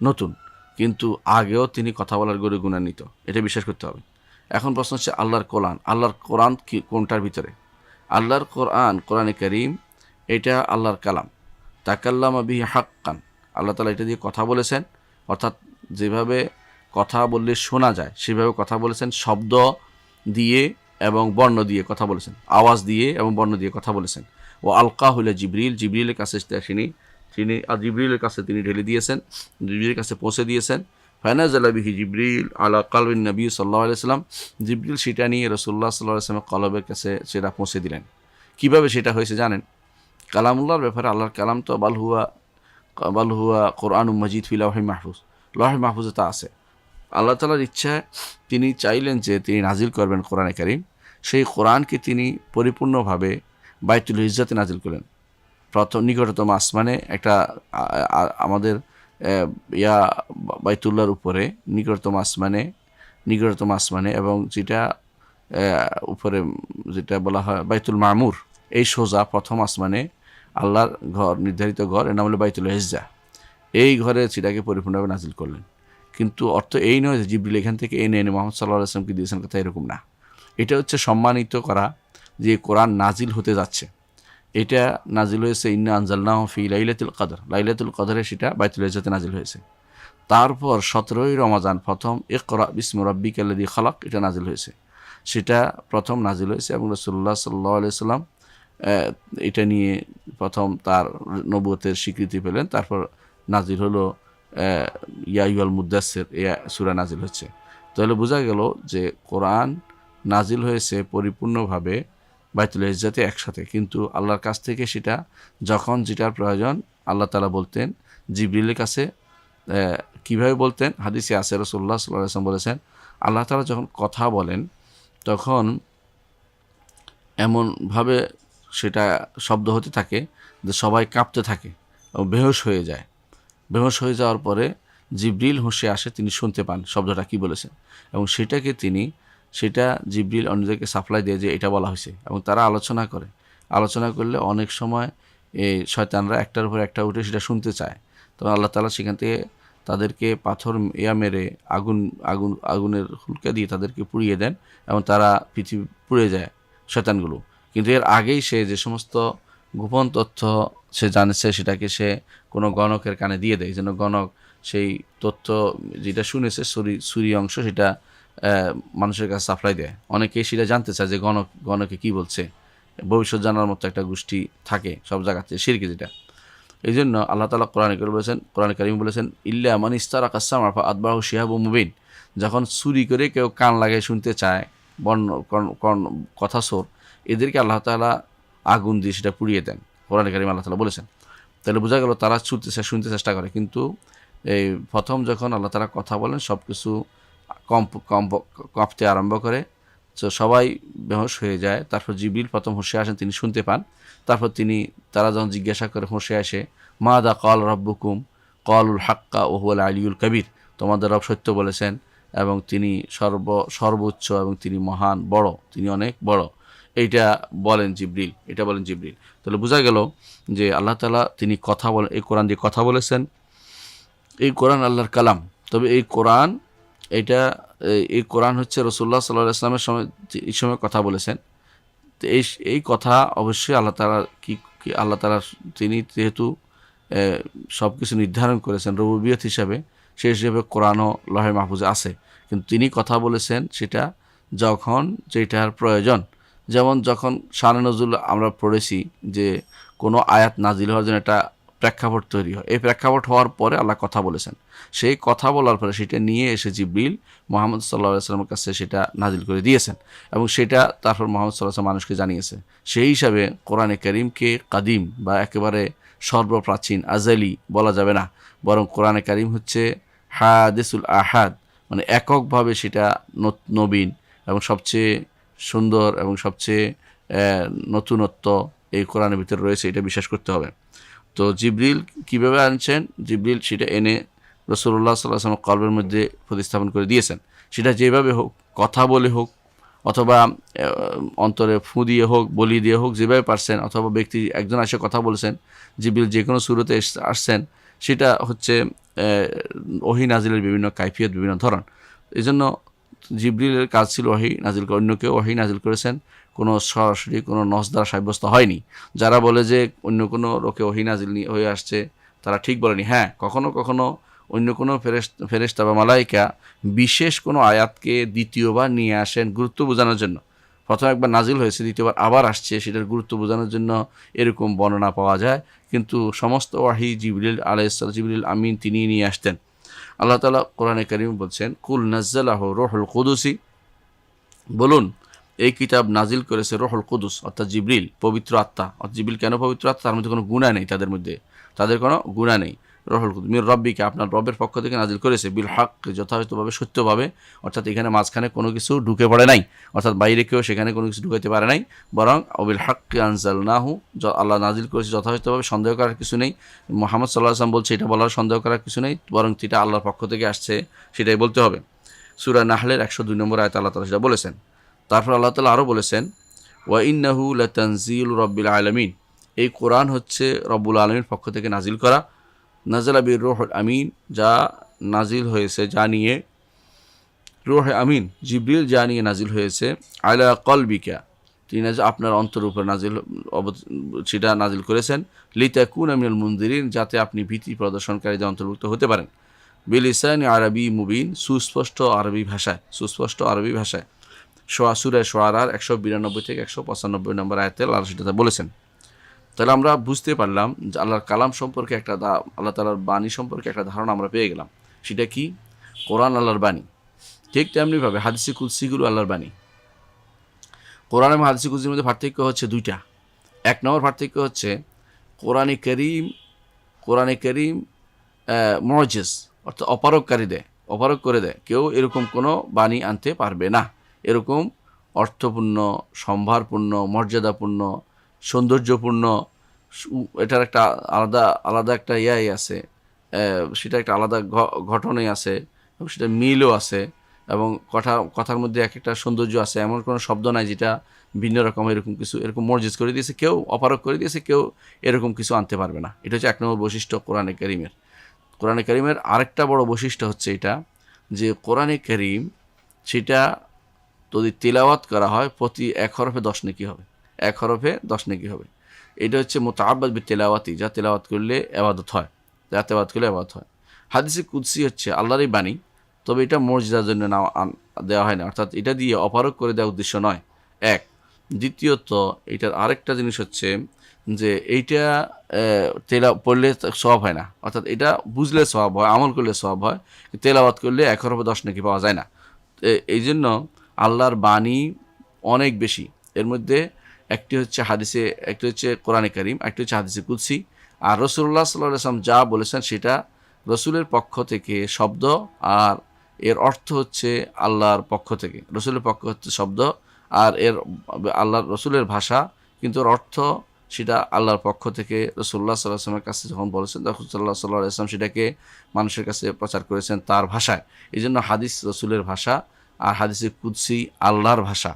নতুন, কিন্তু আগেও তিনি কথা বলার গরু গুণান্বিত, এটা বিশ্বাস করতে হবে। এখন প্রশ্ন হচ্ছে আল্লাহর কোরআন কি কোনটার ভিতরে? আল্লাহর কোরআনে কারীম এটা আল্লাহর কালাম, তাকাল্লামা বিহি হাক্কান, আল্লাহ তাআলা এটা দিয়ে কথা বলেছেন, অর্থাৎ যেভাবে কথা বললে শোনা যায় সেভাবে কথা বলেছেন, শব্দ দিয়ে এবং বর্ণ দিয়ে কথা বলেছেন, আওয়াজ দিয়ে এবং বর্ণ দিয়ে কথা বলেছেন। ও আলকাহু ইলা জিবরিলের কাছে জিবরিলের কাছে তিনি ঢেলে দিয়েছেন, জিবরিলের কাছে পৌঁছে দিয়েছেন। ফানাজালা বিহি জিবরিল আলা কলবিন নবী সাল্লাল্লাহু আলাইহি ওয়াসাল্লাম, জিবরিল সেটা নিয়ে রাসূলুল্লাহ সাল্লাল্লাহু আলাইহি ওয়াসাল্লামের কলবের কাছে সেটা পৌঁছে দিলেন। কিভাবে সেটা হয়েছে জানেন? কালামুল্লাহর ব্যাপারে আল্লাহর কালাম তো বাল হুয়া কোরআনুম মাজিদ ফি লাওহি মাহফুজ, লাওহি মাহফুজে তা আছে। আল্লাহ তাআলার ইচ্ছা তিনি চাইলেন যে তিনি নাজিল করবেন কোরআনে কারীম, সেই কোরআনকে তিনি পরিপূর্ণভাবে বাইতুল ইজ্জাতে নাজিল করলেন, প্রথম নিকটতম আসমানে, একটা আমাদের বাইতুল্লাহর উপরে নিকটতম আসমানে, এবং যেটা উপরে যেটা বলা হয় বাইতুল মামুর, এই সোজা প্রথম আসমানে আল্লাহর ঘর, নির্ধারিত ঘর, এর নাম হলো বাইতুল ইজ্জা। এই ঘরে সেটাকে পরিপূর্ণভাবে নাজিল করলেন। কিন্তু অর্থ এই নয় যে জিবরিল এখান থেকে এনে মুহাম্মদ সাল্লাল্লাহু আলাইহি ওয়াসাল্লামকে দিয়েছেন, কথা এরকম না। এটা হচ্ছে সম্মানিত করা যে কোরআন নাজিল হতে যাচ্ছে। এটা নাজিল হয়েছে ইন্না আনজালনাহু ফি লাইলাতুল কদরে, সেটা বাইতুল ইজ্জাতে নাজিল হয়েছে। তারপর 17ই রমজান প্রথম ইকরা বিসমি রাব্বিকাল্লাযী খালাক, এটা নাজিল হয়েছে, সেটা প্রথম নাজিল হয়েছে, এবং রাসূলুল্লাহ সাল্লাল্লাহু আলাইহি ওয়াসাল্লাম এটা নিয়ে প্রথম তার নবুয়তের স্বীকৃতি পেলেন। তারপর নাজিল হলো ইয়া আইয়ুহাল মুদ্দাসসির, এই সূরা নাজিল হচ্ছে। তাহলে বোঝা গেল যে কোরআন নাজিল হয়েছে পরিপূর্ণভাবে বাইতুল ইজ্জাতে একসাথে, কিন্তু আল্লাহর কাছ থেকে সেটা যখন যেটার প্রয়োজন আল্লাহ তাআলা বলতেন জিবরিলের কাছে কীভাবে বলতেন? হাদিসে আছে রাসূলুল্লাহ সাল্লাল্লাহু আলাইহি ওয়াসাল্লাম বলেছেন, আল্লাহ তাআলা যখন কথা বলেন তখন এমনভাবে সেটা শব্দ হতে থাকে যে সবাই কাঁপতে থাকে এবং বেহুশ হয়ে যায়। বেহুশ হয়ে যাওয়ার পরে জিবরিল হোশে আসে, তিনি শুনতে পান শব্দটা কী বলেছেন, এবং সেটা জিবরিল অন্যদেরকে সাপ্লাই দেয় যে এটা বলা হয়েছে, এবং তারা আলোচনা করলে অনেক সময় এই শয়তানরা একটার উপর একটা উঠে সেটা শুনতে চায়। তখন আল্লাহ তাআলা সেখান থেকে তাদেরকে পাথর মেরে আগুনের হুলকা দিয়ে তাদেরকে পুড়িয়ে দেন, এবং তারা পৃথিবী পুড়ে যায় শয়তানগুলো। কিন্তু এর আগেই সে যে সমস্ত গোপন তথ্য সে জানছে সেটাকে সে কোনো গণকের কানে দিয়ে দেয়, এই জন্য গণক সেই তথ্য যেটা শুনেছে সুরি অংশ সেটা মানুষের কাছে সাপ্লাই দেয়। অনেকেই সেটা জানতে চায় যে গণকে কি বলছে, ভবিষ্যৎ জানার মতো একটা গোষ্ঠী থাকে সব জায়গাতে, শিরকি যেটা। এই জন্য আল্লাহ তাআলা কোরআনে কারীম বলেছেন ইল্লা মান ইস্তারাকা আস-সামআ ফাআতবাহু শিহাবুম মুবিন। যখন চুরি করে কেউ কান লাগায় শুনতে চায় কথা সোর, এদেরকে আল্লাহ তাআলা আগুন দিয়ে সেটা পুড়িয়ে দেন, কোরআনে কারীমে আল্লাহ তাআলা বলেছেন। তাহলে বোঝা গেল তারা শুনতে চেষ্টা করে, কিন্তু এই প্রথম যখন আল্লাহ তাআলা কথা বলেন সব কিছু কাঁপতে আরম্ভ করে, তো সবাই বেহুশ হয়ে যায়। তারপর জিবরিল প্রথম হোশে আসেন, তিনি শুনতে পান। তারপর তারা যখন জিজ্ঞাসা করে হোশে আসে, মাদা ক্বাল রাব্বুকুম ক্বালুল হাক্কা ওয়া হুয়াল আলিয়্যুল কাবীর, তোমাদের রব সত্য বলেছেন এবং তিনি সর্বোচ্চ এবং তিনি মহান বড়, তিনি অনেক বড়। এটা বলেন জিবরিল। তাহলে বোঝা গেল যে আল্লাহ তাআলা তিনি কথা বলেন, এই কোরআন দিয়ে কথা বলেছেন। এই কোরআন আল্লাহর কালাম। তবে এই কোরআন হচ্ছে রাসূলুল্লাহ সাল্লাল্লাহু আলাইহি ওয়াসাল্লামের এই সময় কথা বলেছেন। তো এই কথা অবশ্যই আল্লাহ তাআলা তিনি যেহেতু সব কিছু নির্ধারণ করেছেন রুবুবিয়ত হিসাবে, সেই হিসেবে কোরআনও লহে মাহফুজে আছে। কিন্তু তিনি কথা বলেছেন সেটা যখন যেটার প্রয়োজন। যেমন যখন শানে নজুল আমরা পড়েছি যে কোনো আয়াত নাজিল হওয়ার জন্য একটা প্রেক্ষাপট তৈরি হয়, এই প্রেক্ষাপট হওয়ার পরে আল্লাহ কথা বলেছেন। সেই কথা বলার পরে সেটা নিয়ে এসে জিবরিল মুহাম্মদ সাল্লাল্লাহু আলাইহি ওয়াসাল্লামের কাছে সেটা নাজিল করে দিয়েছেন, এবং সেটা তারপর মুহাম্মদ সাল্লাল্লাহু আলাইহি ওয়াসাল্লাম মানুষকে জানিয়েছে। সেই হিসাবে কোরআনে কারীমকে কাদিম বা একেবারে সর্বপ্রাচীন আজালি বলা যাবে না, বরং কোরআনে কারীম হচ্ছে হাদিসুল আহাদ, মানে এককভাবে সেটা নবীন এবং সবচেয়ে সুন্দর এবং সবচেয়ে নতুনত্ব এই কোরআনের ভিতরে রয়েছে, এটা বিশ্বাস করতে হবে। তো জিবরিল কীভাবে আনছেন? জিবরিল সেটা এনে রাসূলুল্লাহ সাল্লাল্লাহু আলাইহি ওয়াসাল্লাম কলবের মধ্যে প্রতিস্থাপন করে দিয়েছেন। সেটা যেভাবে হোক, কথা বলে হোক, অথবা অন্তরে ফু দিয়ে হোক, বলি দিয়ে হোক, যেভাবে পারছেন, অথবা ব্যক্তি একজন এসে কথা বলছেন, জিবরিল যে কোনো সূরতে আসছেন, সেটা হচ্ছে ওহী নাজিলের বিভিন্ন কাইফিয়ত, বিভিন্ন ধরন। এই জন্য জিবরিলের কাজ ছিল ওহী নাজিল করা। অন্য কেউ ওহী নাজিল করেছেন, কোনো সরাসরি কোনো নস দ্বারা সাব্যস্ত হয়নি। যারা বলে যে অন্য কোনো লোকে ওহী নাজিল হয়ে আসছে, তারা ঠিক বলেনি। হ্যাঁ, কখনো কখনো অন্য কোনো ফেরেশতা বা মালাইকা বিশেষ কোনো আয়াতকে দ্বিতীয়বার নিয়ে আসেন গুরুত্ব বোঝানোর জন্য। প্রথম একবার নাজিল হয়েছে, দ্বিতীয়বার আবার আসছে, সেটার গুরুত্ব বোঝানোর জন্য এরকম বর্ণনা পাওয়া যায়। কিন্তু সমস্ত ওয়াহী জিবরিল আলাইহিসসালাম, জিবরিল আমিন, তিনি নিয়ে আসতেন। আল্লাহ তাআলা কোরআনে কারীম বলছেন, কুল নাজ্জালাহু রূহুল কুদুসি, বলুন এই কিতাব নাজিল করেছে রূহুল কুদুস, অর্থাৎ জিবরিল, পবিত্র আত্মা। অর্থাৎ জিবরিল কেন পবিত্র আত্মা? তার মধ্যে কোনো গুনাহ নেই, তাদের কোনো গুনাহ নেই। রূহুল কুদুস মির রব্বিকা, আপনার রবের পক্ষ থেকে নাজিল করেছে, বিল হক, যথাযথভাবে, সত্যভাবে। অর্থাৎ এখানে মাঝখানে কোনো কিছু ঢুকে পড়ে নাই, অর্থাৎ বাইরে কেউ সেখানে কোনো কিছু ঢুকাইতে পারে নাই, বরং অবিল হক আনজালনাহু, আল্লাহ নাজিল করেছে যথাযথভাবে, সন্দেহ করার কিছু নেই। মুহাম্মদ সাল্লাল্লাহু আলাইহি ওয়াসাল্লাম বলছে এটা বলার সন্দেহ করার কিছু নেই, বরং এটা আল্লাহর পক্ষ থেকে আসছে, সেটাই বলতে হবে। সূরা নাহলের 102 নম্বর আয়াতে আল্লাহ তাআলা সেটা বলেছেন। তারপর আল্লাহ তাআলা আরও বলেছেন, ওয়া ইন্নাহু লাতানজিলু রাব্বিল আলামিন, এই কোরআন হচ্ছে রব্বুল আলামিনের পক্ষ থেকে নাজিল করা। নাযালা বির রূহুল আমিন, যা নাজিল হয়েছে, যা নিয়ে রূহ আমিন জিবরিল যা নিয়ে নাজিল হয়েছে, আলা কলবিকা, তিনি আপনার অন্তর উপর সেটা নাজিল করেছেন, লিতাকুনা মিনাল মুনজিরিন, যাতে আপনি ভীতি প্রদর্শনকারীদের অন্তর্ভুক্ত হতে পারেন, বিলিসানি আরবি মুবিন, সুস্পষ্ট আরবি ভাষায়। সূরা শুআরার 192 থেকে 195 নম্বর আয়াতে আল্লাহ সেটা বলেছেন। তাহলে আমরা বুঝতে পারলাম যে আল্লাহর কালাম সম্পর্কে আল্লাহ তাআলার বাণী সম্পর্কে একটা ধারণা আমরা পেয়ে গেলাম। সেটা কি? কোরআন আল্লাহর বাণী। ঠিক তেমনিভাবে হাদিসে কুদসিগুলো আল্লাহর বাণী। কোরআন এবং হাদিসে কুদসির মধ্যে পার্থক্য হচ্ছে দুইটা। এক নম্বর পার্থক্য হচ্ছে কোরআনে কারীম মুজিজ, অর্থাৎ অপারগ করে দেয়, কেউ এরকম কোনো বাণী আনতে পারবে না। এরকম অর্থপূর্ণ, সম্ভারপূর্ণ, মর্যাদাপূর্ণ, সৌন্দর্যপূর্ণ, এটার একটা আলাদা একটা ইয়াই আছে, সেটা একটা আলাদা ঘটনাই আছে, এবং সেটা মিলও আছে, এবং কথার মধ্যে এক একটা সৌন্দর্য আছে। এমন কোনো শব্দ নাই যেটা ভিন্ন রকম এরকম মর্জিত করে দিয়েছে কেউ, অপারগ করে দিয়েছে কেউ, এরকম কিছু আনতে পারবে না। এটা হচ্ছে এক নম্বর বৈশিষ্ট্য কোরআনে কারীমের। কোরআনে কারীমের আরেকটা বড় বৈশিষ্ট্য হচ্ছে এটা, যে কোরআনে কারীম সেটা যদি তিলাওয়াত করা হয় প্রতি 1 হরফে 10 নেকি হবে, 1 হরফে 10 নেকি হবে। এটা হচ্ছে মুতাআব্বাদ বিতিলাওয়াতি, যা তিলাওয়াত করলে ইবাদত হয়, হাদিসে কুদসি হচ্ছে আল্লাহরই বাণী, তবে এটা মর্যাদার জন্য দেওয়া হয় না, অর্থাৎ এটা দিয়ে অপারগ করে দেওয়ার উদ্দেশ্য নয়। এক, দ্বিতীয়ত এটার আরেকটা জিনিস হচ্ছে যে এইটা পড়লে সওয়াব হয় না, অর্থাৎ এটা বুঝলে সওয়াব হয়, আমল করলে সওয়াব হয়, তেলাওয়াত করলে 1 হরফে 10 নেকি পাওয়া যায় না। এই জন্য আল্লাহর বাণী অনেক বেশি। এর মধ্যে একটি হচ্ছে কোরআনে কারীম, একটি হচ্ছে হাদিসে কুদসি। আর রাসূলুল্লাহ সাল্লাল্লাহু আলাইহি ওয়াসাল্লাম যা বলেছেন সেটা রসুলের পক্ষ থেকে শব্দ, আর এর অর্থ হচ্ছে আল্লাহর পক্ষ থেকে। রসুলের পক্ষ হচ্ছে শব্দ, আর আল্লাহর রসুলের ভাষা, কিন্তু ওর অর্থ সেটা আল্লাহর পক্ষ থেকে রাসূলুল্লাহ সাল্লাল্লাহু আলাইহি ওয়াসাল্লামের কাছে যখন বলেছেন, রাসূলুল্লাহ সাল্লাল্লাহু আলাইহি ওয়াসাল্লাম সেটাকে মানুষের কাছে প্রচার করেছেন তার ভাষায়। এই জন্য হাদিস রসুলের ভাষা, আর হাদিসে কুদসি আল্লাহর ভাষা,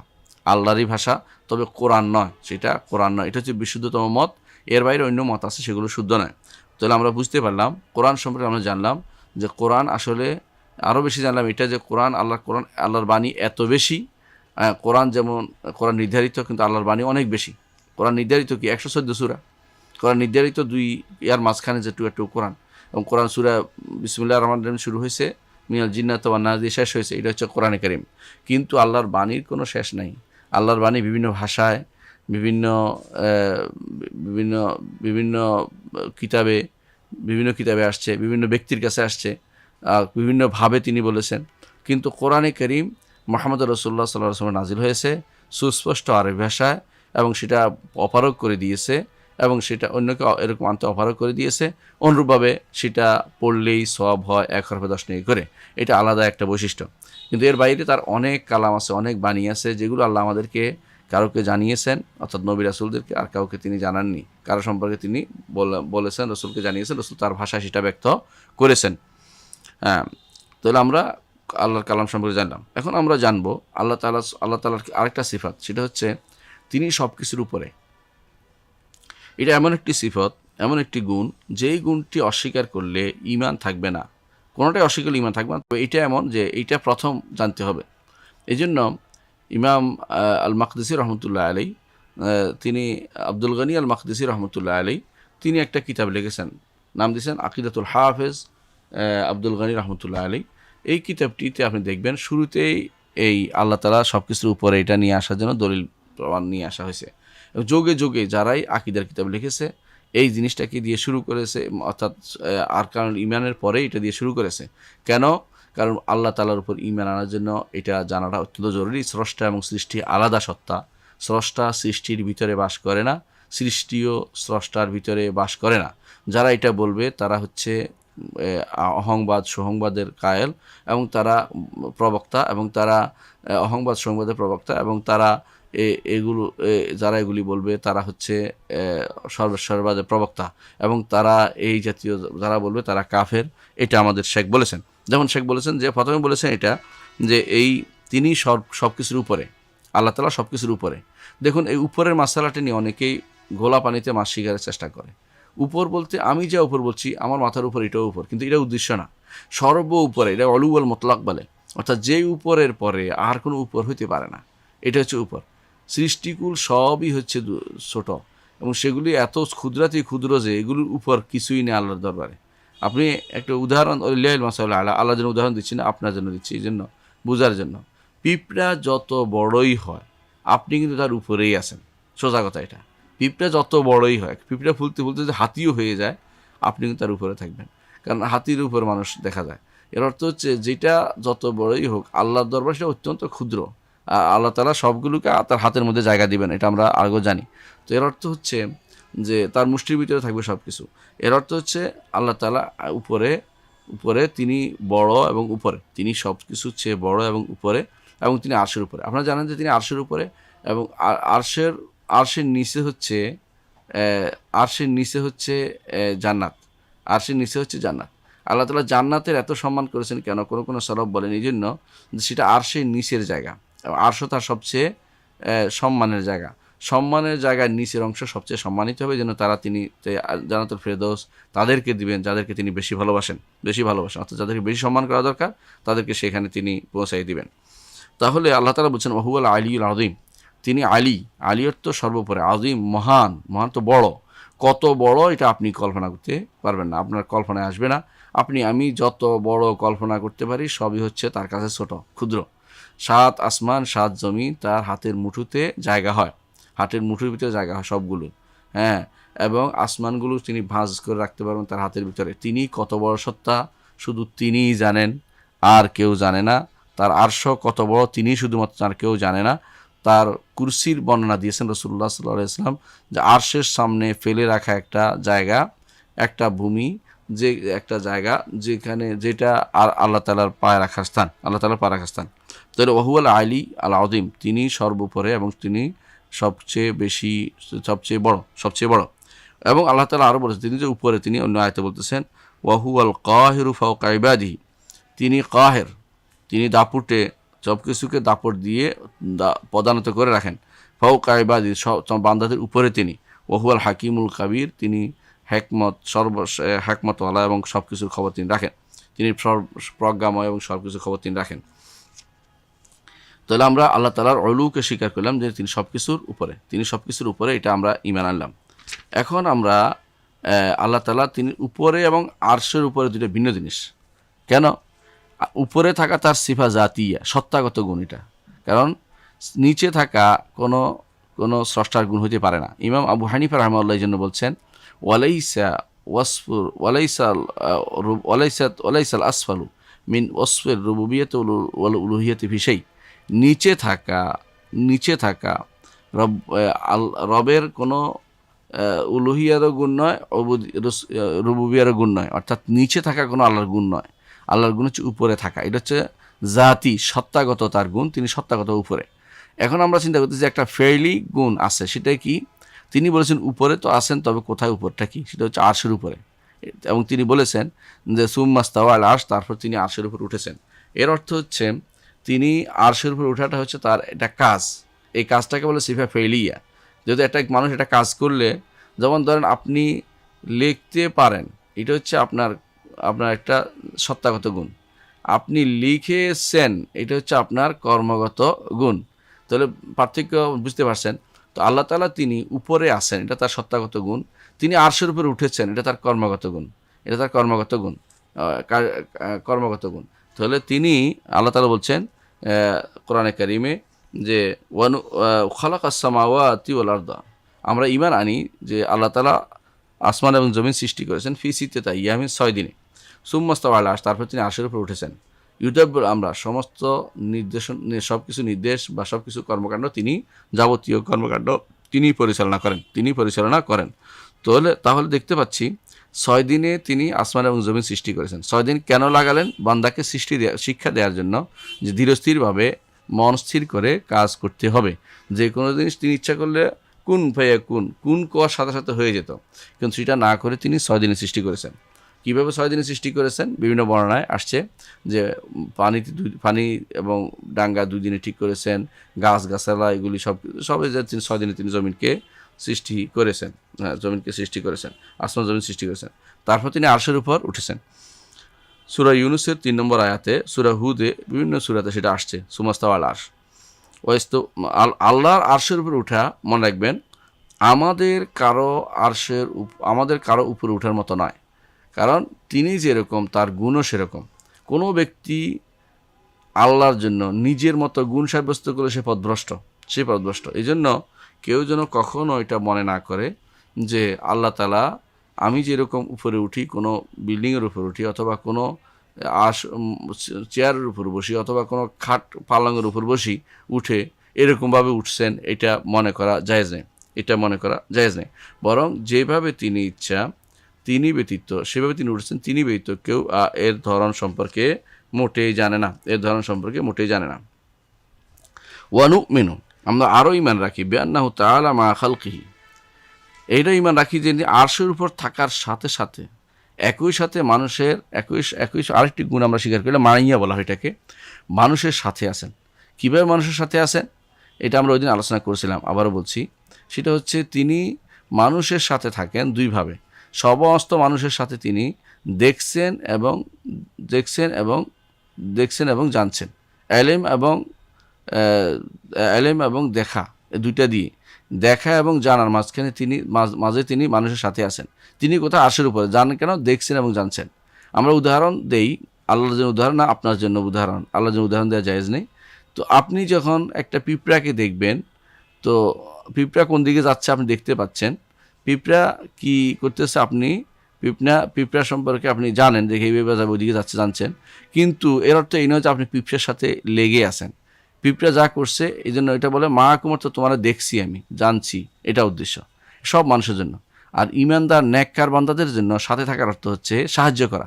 আল্লাহরই ভাষা, তবে কোরআন নয়, সেটা কোরআন নয়। এটা হচ্ছে বিশুদ্ধতম মত। এর বাইরে অন্য মত আছে, সেগুলো শুদ্ধ নয়। তাহলে আমরা বুঝতে পারলাম কোরআন সম্পর্কে, আমরা জানলাম যে কোরআন আসলে আরও বেশি জানলাম এটা, যে কোরআন আল্লাহর বাণী এত বেশি। কোরআন নির্ধারিত, কিন্তু আল্লাহর বাণী অনেক বেশি। কোরআন নির্ধারিত কি 114 সূরা, কোরআন নির্ধারিত 2 ইয়ার মাঝখানে যে একটু কোরআন, এবং কোরআন সূরা বিসমিল্লাহির রহমানির রহিম শুরু হয়েছে, মিনাল জিন্নাতি ওয়ান নাস দিয়ে শেষ হয়েছে। এটা হচ্ছে কোরআনে কারীম। কিন্তু আল্লাহর বাণীর কোনো শেষ নাই। আল্লাহর বাণী বিভিন্ন ভাষায়, বিভিন্ন বিভিন্ন বিভিন্ন কিতাবে আসছে, বিভিন্ন ব্যক্তির কাছে আসছে, বিভিন্নভাবে তিনি বলেছেন। কিন্তু কোরআনে কারীম মুহাম্মদ রাসূলুল্লাহ সাল্লাল্লাহু আলাইহি ওয়াসাল্লাম নাজিল হয়েছে সুস্পষ্ট আরবি ভাষায়, এবং সেটা অপারগ করে দিয়েছে, এবং সেটা অন্যকে এরকম আনতে অপারগ করে দিয়েছে। অনুরূপভাবে সেটা পড়লেই সওয়াব হয় 1 হরফে 10 নেকি করে। এটা আলাদা একটা বৈশিষ্ট্য। কিন্তু এর বাইরে তার অনেক কালাম আছে, অনেক বাণী আছে, যেগুলো আল্লাহ আমাদেরকে কারোকে জানিয়েছেন, অর্থাৎ নবী রাসূলদেরকে, আর কাউকে তিনি জানাননি। কারো সম্পর্কে তিনি বলেছেন, রসুলকে জানিয়েছেন, রসুল তার ভাষায় সেটা ব্যক্ত করেছেন। হ্যাঁ, তাহলে আমরা আল্লাহর কালাম সম্পর্কে জানলাম। এখন আমরা জানবো আল্লাহ তাআলার আরেকটা সিফাত, সেটা হচ্ছে তিনি সব কিছুর উপরে। এটা এমন একটি সিফত, এমন একটি গুণ, যেই গুণটি অস্বীকার করলে ঈমান থাকবে না, কোনোটাই অস্বীকার করলে ঈমান থাকবে না। তবে এটা এমন যে এইটা প্রথম জানতে হবে। এই জন্য ইমাম আল মাকদিসি রহমতুল্লাহ আলাইহি, তিনি আব্দুল গনি আল মাকদিসি রহমতুল্লাহ আলাইহি, তিনি একটা কিতাব লিখেছেন, নাম দিয়েছেন আকিদাতুল হাফেজ আব্দুল গনি রহমতুল্লাহ আলাইহি। এই কিতাবটিতে আপনি দেখবেন শুরুতেই এই আল্লাহ তাআলা সব কিছুর উপরে এটা নিয়ে আসার জন্য দলিল প্রমাণ নিয়ে আসা হয়েছে। যোগে যোগে যারাই আকিদার কিতাব লিখেছে এই জিনিসটাকে দিয়ে শুরু করেছে, অর্থাৎ আরকানুল ঈমানের পরে এটা দিয়ে শুরু করেছে। কেন? কারণ আল্লাহ তাআলার উপর ঈমান আনার জন্য এটা জানাটা অত্যন্ত জরুরি। স্রষ্টা এবং সৃষ্টি আলাদা সত্তা। স্রষ্টা সৃষ্টির ভিতরে বাস করে না, সৃষ্টিও স্রষ্টার ভিতরে বাস করে না। যারা এটা বলবে তারা হচ্ছে সুসংবাদের কায়েল, এবং তারা প্রবক্তা, এবং তারা সুসংবাদের প্রবক্তা, এবং তারা যারা এগুলি বলবে তারা হচ্ছে সর্ববাদের প্রবক্তা, এবং তারা এই জাতীয় যারা বলবে তারা কাফের। এটা আমাদের শেখ বলেছেন। যেমন শেখ বলেছেন যে প্রথমে বলেছেন এটা, যে তিনি সব কিছুর উপরে, আল্লাহ তাআলা সব কিছুর উপরে। দেখুন, এই উপরের মাসালাটা নিয়ে অনেকেই ঘোলা পানিতে মাছ শিকারের চেষ্টা করে। উপর বলতে আমি যা উপর বলছি, আমার মাথার উপর এটাও উপর, কিন্তু এটা উদ্দেশ্য না। সর্ব উপরে, এটা অলুয়াল মতলাক বলে, অর্থাৎ যে উপরের পরে আর কোনো উপর হইতে পারে না, এটা হচ্ছে উপর। সৃষ্টিকুল সবই হচ্ছে ছোট, এবং সেগুলি এত ক্ষুদ্রাতি ক্ষুদ্র যে এগুলির উপর কিছুই নেই আল্লাহর দরবারে। আপনি একটা উদাহরণ, আল্লাহর জন্য উদাহরণ দিচ্ছি না, আপনার জন্য দিচ্ছি, এই জন্য বোঝার জন্য। পিঁপড়া যত বড়ই হয় আপনি কিন্তু তার উপরেই আছেন, সোজা কথা এটা। পিঁপড়া যত বড়ই হয়, পিঁপড়া ফুলতে ফুলতে যদি হাতিও হয়ে যায়, আপনি কিন্তু তার উপরে থাকবেন, কারণ হাতির উপর মানুষ দেখা যায়। এর অর্থ হচ্ছে যেটা যত বড়ই হোক আল্লাহর দরবার সেটা অত্যন্ত ক্ষুদ্র। আল্লাহ তাআলা সবগুলোকে তার হাতের মধ্যে জায়গা দিবেন, এটা আমরা আগেও জানি। তো এর অর্থ হচ্ছে যে তার মুষ্টির ভিতরে থাকবে সব কিছু। এর অর্থ হচ্ছে আল্লাহ তাআলা উপরে, উপরে তিনি বড় এবং উপরে, তিনি সব কিছুর চেয়ে বড় এবং উপরে, এবং তিনি আরশের উপরে। আপনারা জানেন যে তিনি আরশের উপরে, এবং আরশের নিচে হচ্ছে আরশের নিচে হচ্ছে জান্নাত, আরশের নিচে হচ্ছে জান্নাত। আল্লাহ তাআলা জান্নাতের এত সম্মান করেছেন কেন? কোনো কোনো সলফ বলেন এই জন্য যে সেটা আরশের নিচের জায়গা, আরশও তার সবচেয়ে সম্মানের জায়গা। সম্মানের জায়গার নিচের অংশ সবচেয়ে সম্মানিত হবে, যেন তারা তিনি জান্নাতুল ফেরদৌস তাদেরকে দিবেন যাদেরকে তিনি বেশি ভালোবাসেন, অর্থাৎ যাদেরকে বেশি সম্মান করা দরকার তাদেরকে সেখানে তিনি পৌঁছাই দিবেন। তাহলে আল্লাহ তাআলা বলছেন ওয়াহুয়াল আলিয়ুল আযীম, তিনি আলী অর্থ সর্বোপরে, আযীম মহান, তো বড়। কত বড় এটা আপনি কল্পনা করতে পারবেন না, আপনার কল্পনায় আসবে না। আমি যত বড় কল্পনা করতে পারি সবই হচ্ছে তার কাছে ছোট, ক্ষুদ্র। 7 আসমান 7 জমিন তার হাতের মুঠোতে জায়গা হয়, হাতের মুঠোর ভিতরে জায়গা হয় সবগুলো, হ্যাঁ। এবং আসমানগুলো তিনি ভাঁজ করে রাখতে পারবেন তার হাতের ভিতরে। তিনি কত বড় সত্তা শুধু তিনিই জানেন, আর কেউ জানে না। তার আরশ কত বড় তিনি শুধুমাত্র, আর কেউ জানে না। তার কুরসির বর্ণনা দিয়েছেন রাসূলুল্লাহ সাল্লাল্লাহু আলাইহি ওয়াসাল্লাম, যে আরশের সামনে ফেলে রাখা একটা জায়গা, একটা ভূমি, যে একটা জায়গা যেটা আর আল্লাহ তাআলার পায়ে রাখার স্থান, তাহলে ওয়াহুয়াল আলী আল আযীম, তিনি সর্বোপরে এবং তিনি সবচেয়ে বড়। এবং আল্লাহ তাআলা আরও বলেছেন তিনি যে উপরে, তিনি অন্য আয়াতে বলতেছেন ওয়াহুয়াল কাহিরু ফাওকা ইবাদিহি, তিনি কাহের, তিনি দাপুটে সব কিছুকে দাপট দিয়ে পদানত করে রাখেন। ফাওকা ইবাদিহি, সব বান্দাদের উপরে তিনি। ওয়াহুয়াল হাকিমুল কাবির, তিনি হ্যাকমতওয়ালা এবং সব কিছুর খবর তিনি রাখেন, তিনি প্রজ্ঞাময় এবং সব কিছুর খবর তিনি রাখেন। তাহলে আমরা আল্লাহ তাআলার উলুকে স্বীকার করলাম যে তিনি সব কিছুর উপরে, এটা আমরা ঈমান আনলাম। এখন আমরা আল্লাহ তাআলা তিনি উপরে এবং আরশের উপরে দুটো ভিন্ন জিনিস। কেন? উপরে থাকা তার সিফা জাতিয়া, সত্তাগত গুণ এটা, কারণ নিচে থাকা কোনো স্রষ্টার গুণ হতে পারে না। ইমাম আবু হানিফা রাহিমাহুল্লাহ এই জন্য বলছেন ওয়ালাইসাল আসফালু মিন ওয়াসফির রুবুবিয়্যাতি ওয়াল উলুহিয়্যাতি ফি শাই, নিচে থাকা রবের কোনো উলুহিয়ারও গুণ নয়, রুবুবিয়ারও গুণ নয়, অর্থাৎ নিচে থাকা কোনো আল্লাহর গুণ নয়। আল্লাহর গুণ হচ্ছে উপরে থাকা, এটা হচ্ছে জাতি, সত্তাগত তার গুণ, তিনি সত্তাগত উপরে। এখন আমরা চিন্তা করতেছি একটা ফেইলি গুণ আছে, সেটা কি? তিনি বলেছেন উপরে তো আছেন, তবে কোথায় উপরটা কি? সেটা হচ্ছে আরশের উপরে। এবং তিনি বলেছেন যে সুম্মাস্তাওয়া আল আরশ, তারপর তিনি আরশের উপর উঠেছেন। এর অর্থ হচ্ছে তিনি আরশের উপর ওঠাটা হচ্ছে তার একটা কাজ, এই কাজটাকে বলে সিফা ফেইলিয়া। যদি একটা মানুষ একটা কাজ করলে, যেমন ধরেন আপনি লিখতে পারেন, এটা হচ্ছে আপনার একটা সত্তাগত গুণ। আপনি লিখেছেন, এটা হচ্ছে আপনার কর্মগত গুণ। তাহলে পার্থক্য বুঝতে পারছেন? তো আল্লাহ তাআলা তিনি উপরে আছেন, এটা তার সত্তাগত গুণ। তিনি আরশের উপরে উঠেছেন, এটা তার কর্মগত গুণ। তাহলে তিনি আল্লাহ তাআলা বলছেন কোরআনে কারিমে যে খালাকাস সামাওয়াতি ওয়াল আরদা, আমরা ঈমান আনি যে আল্লাহ তাআলা আসমান এবং জমিন সৃষ্টি করেছেন ফি সিত্তাতি আইয়ামিন, 6 দিনে। সুম্মাস্তাওয়া আলা আরশ, তারপর তিনি আরশের উপর উঠেছেন। ইউদাব্বির, আমরা সমস্ত সব কিছু নির্দেশ বা সব কিছু কর্মকাণ্ড, তিনি যাবতীয় কর্মকাণ্ড তিনি পরিচালনা করেন। তাহলে দেখতে পাচ্ছি 6 দিনে তিনি আসমান এবং জমিন সৃষ্টি করেছেন। 6 দিন কেন লাগালেন? বান্দাকে শিক্ষা দেওয়ার জন্য, যে ধীরস্থিরভাবে মন স্থির করে কাজ করতে হবে। যে কোনো জিনিস তিনি ইচ্ছা করলে কুন কোয়ার সাথে সাথে হয়ে যেত, কিন্তু সেটা না করে তিনি 6 দিনে সৃষ্টি করেছেন। কীভাবে 6 দিনে সৃষ্টি করেছেন? বিভিন্ন বর্ণনায় আসছে পানি এবং ডাঙ্গা 2 দিনে ঠিক করেছেন, গাছগাছালা এগুলি সবে যে 6 দিনে তিনি জমিনকে সৃষ্টি করেছেন, আসমান জমিন সৃষ্টি করেছেন। তারপর তিনি আরশের উপর উঠেছেন। সূরা ইউনূসের 3 নম্বর আয়াতে, সূরা হুদে, বিভিন্ন সূরাতে সেটা আসছে সুমাস্তাওয়া আল আরশ। আল্লাহর আরশের উপর উঠা, মনে রাখবেন, আমাদের কারো উপরে উঠার মতো নয়, কারণ তিনি যেরকম তার গুণও সেরকম। কোনো ব্যক্তি আল্লাহর জন্য নিজের মতো গুণ সাব্যস্ত করে সে পথভ্রষ্ট। এই জন্য কেউ যেন কখনো এটা মনে না করে যে আল্লাহ তাআলা, আমি যেরকম উপরে উঠি, কোনো বিল্ডিংয়ের উপর উঠি, অথবা কোনো চেয়ারের উপর বসি, অথবা কোনো খাট পালঙের উপর বসি, উঠে এরকমভাবে উঠছেন, এটা মনে করা জায়েজ নেই। বরং যেভাবে তিনি ইচ্ছা তিনি ব্যতীত, সেভাবে তিনি উঠেছেন তিনি ব্যতীত কেউ এর ধরন সম্পর্কে মোটেই জানে না, এর ধরন সম্পর্কে মোটেই জানে না। ওয়ানুমিনু, আমরা আরও ইমান রাখি বিআন্নাহু তাআলা মা খালকিহি, এইটা ইমান রাখি যে আরশের উপর থাকার সাথে সাথে একই সাথে মানুষের একই আরেকটি গুণ আমরা স্বীকার করলে মাইয়া বলা হয় এটাকে, মানুষের সাথে আছেন। কীভাবে মানুষের সাথে আছেন এটা আমরা ওই দিন আলোচনা করেছিলাম, আবারও বলছি। সেটা হচ্ছে তিনি মানুষের সাথে থাকেন দুইভাবে। সমস্ত মানুষের সাথে তিনি দেখছেন এবং জানছেন। এলেম এবং দেখা, দুইটা দিয়ে, দেখা এবং জানার মাঝখানে মাঝে তিনি মানুষের সাথে আছেন। তিনি কোথাও আরশের উপরে, জানেন কেন? দেখছেন এবং জানছেন। আমরা উদাহরণ দেই, আল্লাহর জন্য উদাহরণ না, আপনার জন্য উদাহরণ। আল্লাহর জন্য উদাহরণ দেওয়া জায়েজ নেই। তো আপনি যখন একটা পিঁপড়াকে দেখবেন, তো পিঁপড়া কোন দিকে যাচ্ছে আপনি দেখতে পাচ্ছেন, পিঁপড়া কি করতেছে আপনি পিঁপড়া সম্পর্কে আপনি জানেন, দেখে এইভাবে যাবে ওইদিকে যাচ্ছে জানছেন, কিন্তু এর অর্থ এই নয় যে আপনি পিঁপড়ার সাথে লেগে আছেন। পিঁপড়া যা করছে এই জন্য এটা বলে মা কুমার, তো তোমার দেখছি, আমি জানছি, এটা উদ্দেশ্য সব মানুষের জন্য। আর ইমানদার নেককার বান্দাদের জন্য সাথে থাকার অর্থ হচ্ছে সাহায্য করা।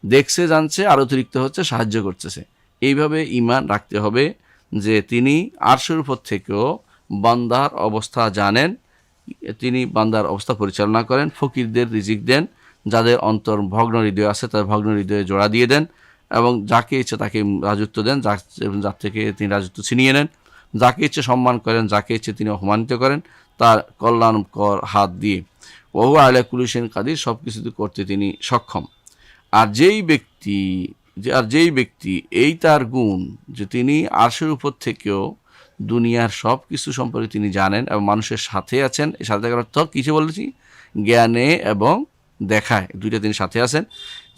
দেখছে, জানছে, আর অতিরিক্ত হচ্ছে সাহায্য করতেছে। এইভাবে ঈমান রাখতে হবে যে তিনি আরশের উপর থেকেও বান্দার অবস্থা জানেন, তিনি বান্দার অবস্থা পরিচালনা করেন, ফকিরদের রিজিক দেন, যাদের অন্তর ভগ্ন হৃদয় আছে তাদের ভগ্ন হৃদয়ে জোড়া দিয়ে দেন, এবং যাকে ইচ্ছে তাকে রাজত্ব দেন, যার থেকে তিনি রাজত্ব ছিনিয়ে নেন, যাকে ইচ্ছে সম্মান করেন, যাকে ইচ্ছে তিনি অপমানিত করেন তার কল্যাণকর হাত দিয়ে। ওহু আলা কুল্লি শাইইন কাদির, সব কিছু করতে তিনি সক্ষম। আর যেই ব্যক্তি এই তার গুণ যে তিনি আরশের উপর থেকেও দুনিয়ার সব কিছু সম্পর্কে তিনি জানেন এবং মানুষের সাথে আছেন, এই সাথে থাকার অর্থ কিছু বলেছি, জ্ঞানে এবং দেখায়, দুইটা তিনি সাথে আছেন।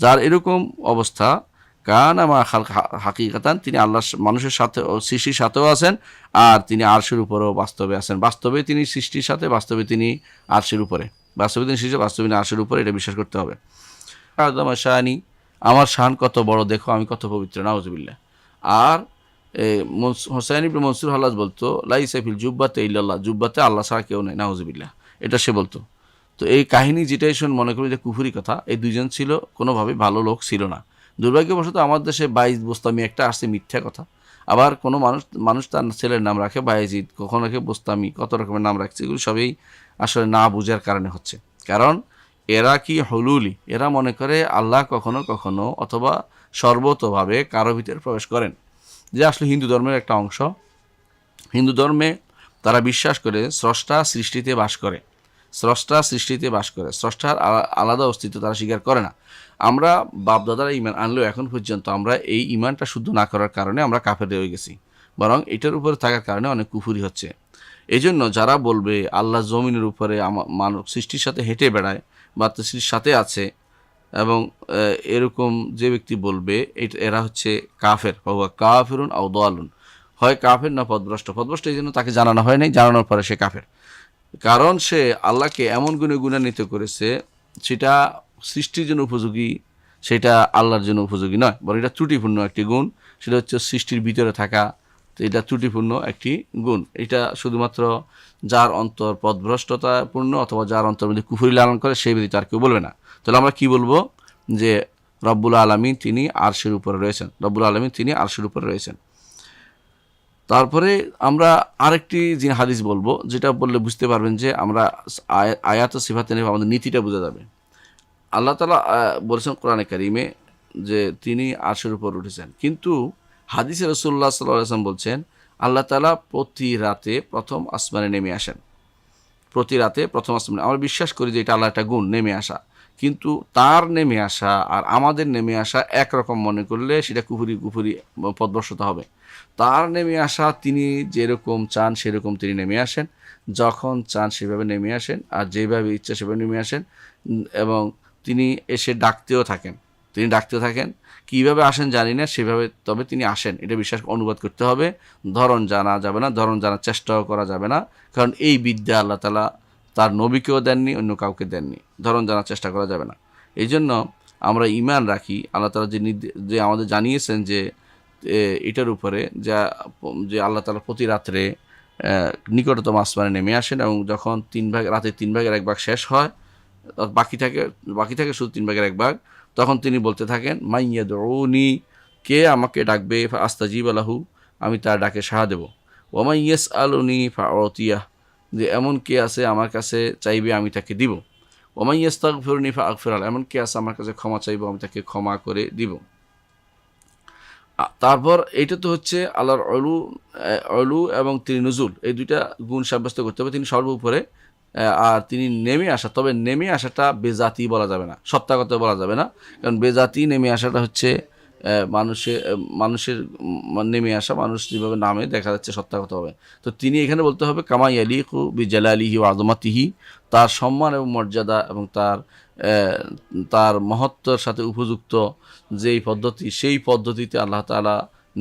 যার এরকম অবস্থা, কানা মা হাকিকাতান, তিনি আল্লাহ মানুষের সাথে ও সৃষ্টির সাথেও আছেন, আর তিনি আরশের উপরেও বাস্তবে আছেন। বাস্তবে তিনি সৃষ্টির সাথে, বাস্তবে তিনি আরশের উপরে, বাস্তবে তিনি সৃষ্টি, বাস্তবে তিনি আরশের উপরে, এটা বিশ্বাস করতে হবে। শানি, আমার শান কত বড়, দেখো আমি কত পবিত্র, নাউজুবিল্লাহ। আর হোসাইন ইবনে মনসুর হাল্লাজ বলতো, লাইসা ফিল জুব্বাতে ইল্লাল্লাহ, জুব্বাতে আল্লাহ ছাড়া কেউ নেই, নাউজুবিল্লাহ, এটা সে বলতো। তো এই কাহিনী যেটাই শুন মনে করি যে কুফুরি কথা। এই দুইজন ছিল কোনোভাবে ভালো লোক ছিল না। দুর্ভাগ্যবশত আমার দেশে বাইজ বোস্তামি একটা আসছে, মিথ্যা কথা। আবার কোনো মানুষ তার ছেলের নাম রাখে বাইজিদ, কখনো রাখে বোস্তামি, কত রকমের নাম রাখছে। এগুলো সবই আসলে না বুঝার কারণে হচ্ছে। কারণ এরা কি হলুলি, এরা মনে করে আল্লাহ কখনো কখনো অথবা সর্বতভাবে কারো ভিতরে প্রবেশ করেন, যে আসলে হিন্দু ধর্মের একটা অংশ। হিন্দু ধর্মে তারা বিশ্বাস করে স্রষ্টা সৃষ্টিতে বাস করে, স্রষ্টার আলাদা অস্তিত্ব তারা স্বীকার করে না। আমরা বাপদাদারা ইমান আনলেও এখন পর্যন্ত আমরা এই ইমানটা শুদ্ধ না করার কারণে আমরা কাফের হয়ে গেছি, বরং এটার উপরে থাকার কারণে অনেক কুফুরি হচ্ছে। এই জন্য যারা বলবে আল্লাহ জমিনের উপরে মানব সৃষ্টির সাথে হেঁটে বেড়ায় বা সৃষ্টির সাথে আছে, এবং এরকম যে ব্যক্তি বলবে এরা হচ্ছে কাফের, কাফিরুন আও দালুন, হয় কাফের না পথভ্রষ্ট। এই জন্য তাকে জানানো হয় নাই, জানানোর পরে সে কাফের। কারণ সে আল্লাহকে এমন গুণে গুণান্বিত করেছে সেটা সৃষ্টির জন্য উপযোগী, সেটা আল্লাহর জন্য উপযোগী নয়, বরং এটা ত্রুটিপূর্ণ একটি গুণ। সেটা হচ্ছে সৃষ্টির ভিতরে থাকা, তো এটা ত্রুটিপূর্ণ একটি গুণ। এটা শুধুমাত্র যার অন্তর পথভ্রষ্টতাপূর্ণ অথবা যার অন্তর মধ্যে কুফরি লালন করে সেই ব্যতীত আর কেউ বলবে না। তাহলে আমরা কি বলবো? যে রব্বুল আলামিন তিনি আরশের উপরে রয়েছেন। তারপরে আমরা আরেকটি যে হাদিস বলবো, যেটা বললে বুঝতে পারবেন যে আমরা আয়াত ও সিফাতে নেবে আমাদের নীতিটা বোঝা যাবে। আল্লাহ তাআলা বলেছেন কোরআনে কারিমে যে তিনি আরশের উপর উঠেছেন, কিন্তু হাদিসে রাসূলুল্লাহ সাল্লাল্লাহু আলাইহি ওয়াসাল্লাম বলছেন আল্লাহ তাআলা প্রতি রাতে প্রথম আসমানে নেমে আসেন। প্রতি রাতে প্রথম আসমানে, আমরা বিশ্বাস করি যে এটা আল্লাহ একটা গুণ, নেমে আসা। কিন্তু তার নেমে আসা আর আমাদের নেমে আসা একরকম মনে করলে সেটা কুফুরি পথভ্রষ্টতা হবে। তার নেমে আসা, তিনি যেরকম চান সেরকম তিনি নেমে আসেন, যখন চান সেভাবে নেমে আসেন, আর যেভাবে ইচ্ছা সেভাবে নেমে আসেন, এবং তিনি এসে ডাকতেও থাকেন। কীভাবে আসেন জানি না, সেভাবে তবে তিনি আসেন, এটা বিশ্বাস অনুবাদ করতে হবে। ধরন জানা যাবে না, ধরন জানার চেষ্টাও করা যাবে না, কারণ এই বিদ্যা আল্লাহ তাআলা তার নবীকেও দেননি, অন্য কাউকে দেননি। ধরন জানার চেষ্টা করা যাবে না। এই জন্য আমরা ঈমান রাখি আল্লাহ তাআলা যে আমাদের জানিয়েছেন যে এটার উপরে যে আল্লাহ তাআলা প্রতি রাত্রে নিকটতম আসমানে নেমে আসেন, এবং যখন রাতের 3 ভাগের 1 ভাগ শেষ হয় বাকি থাকে শুধু 3/1 তখন তিনি বলতে থাকেন মাইয়াদউনি, কে আমাকে ডাকবে, আস্তাজিব লাহু, আমি তার ডাকে সাড়া দেব, ওয়া ইয়াসআলুনি ফাউতিয়াহ, যে এমন কে আছে আমার কাছে চাইবে আমি তাকে দিব, ওয়া ইয়াস্তাগফিরুনি ফাগফির লাহু, এমন কে আছে আমার কাছে ক্ষমা চাইবে আমি তাকে ক্ষমা করে দিব। তারপর এইটা তো হচ্ছে আল্লাহর অলু এবং তিনি নুজুল, এই দুইটা গুণ সাব্যস্ত করতে হবে। তিনি সর্বোপরে, আর তিনি নেমে আসা, তবে নেমে আসাটা বেজাতি বলা যাবে না, সত্তাগত বলা যাবে না, কারণ বেজাতি নেমে আসাটা হচ্ছে মানুষের নেমে আসা, মানুষ যেভাবে নামে দেখা যাচ্ছে সত্তাগত হবে। তো তিনি এখানে বলতে হবে কামা ইয়ালিকু বিজালালিহি ওয়া আযমাতিহি, তার সম্মান এবং মর্যাদা এবং তার মহত্বর সাথে উপযুক্ত যেই পদ্ধতি, সেই পদ্ধতিতে আল্লাহ তাআলা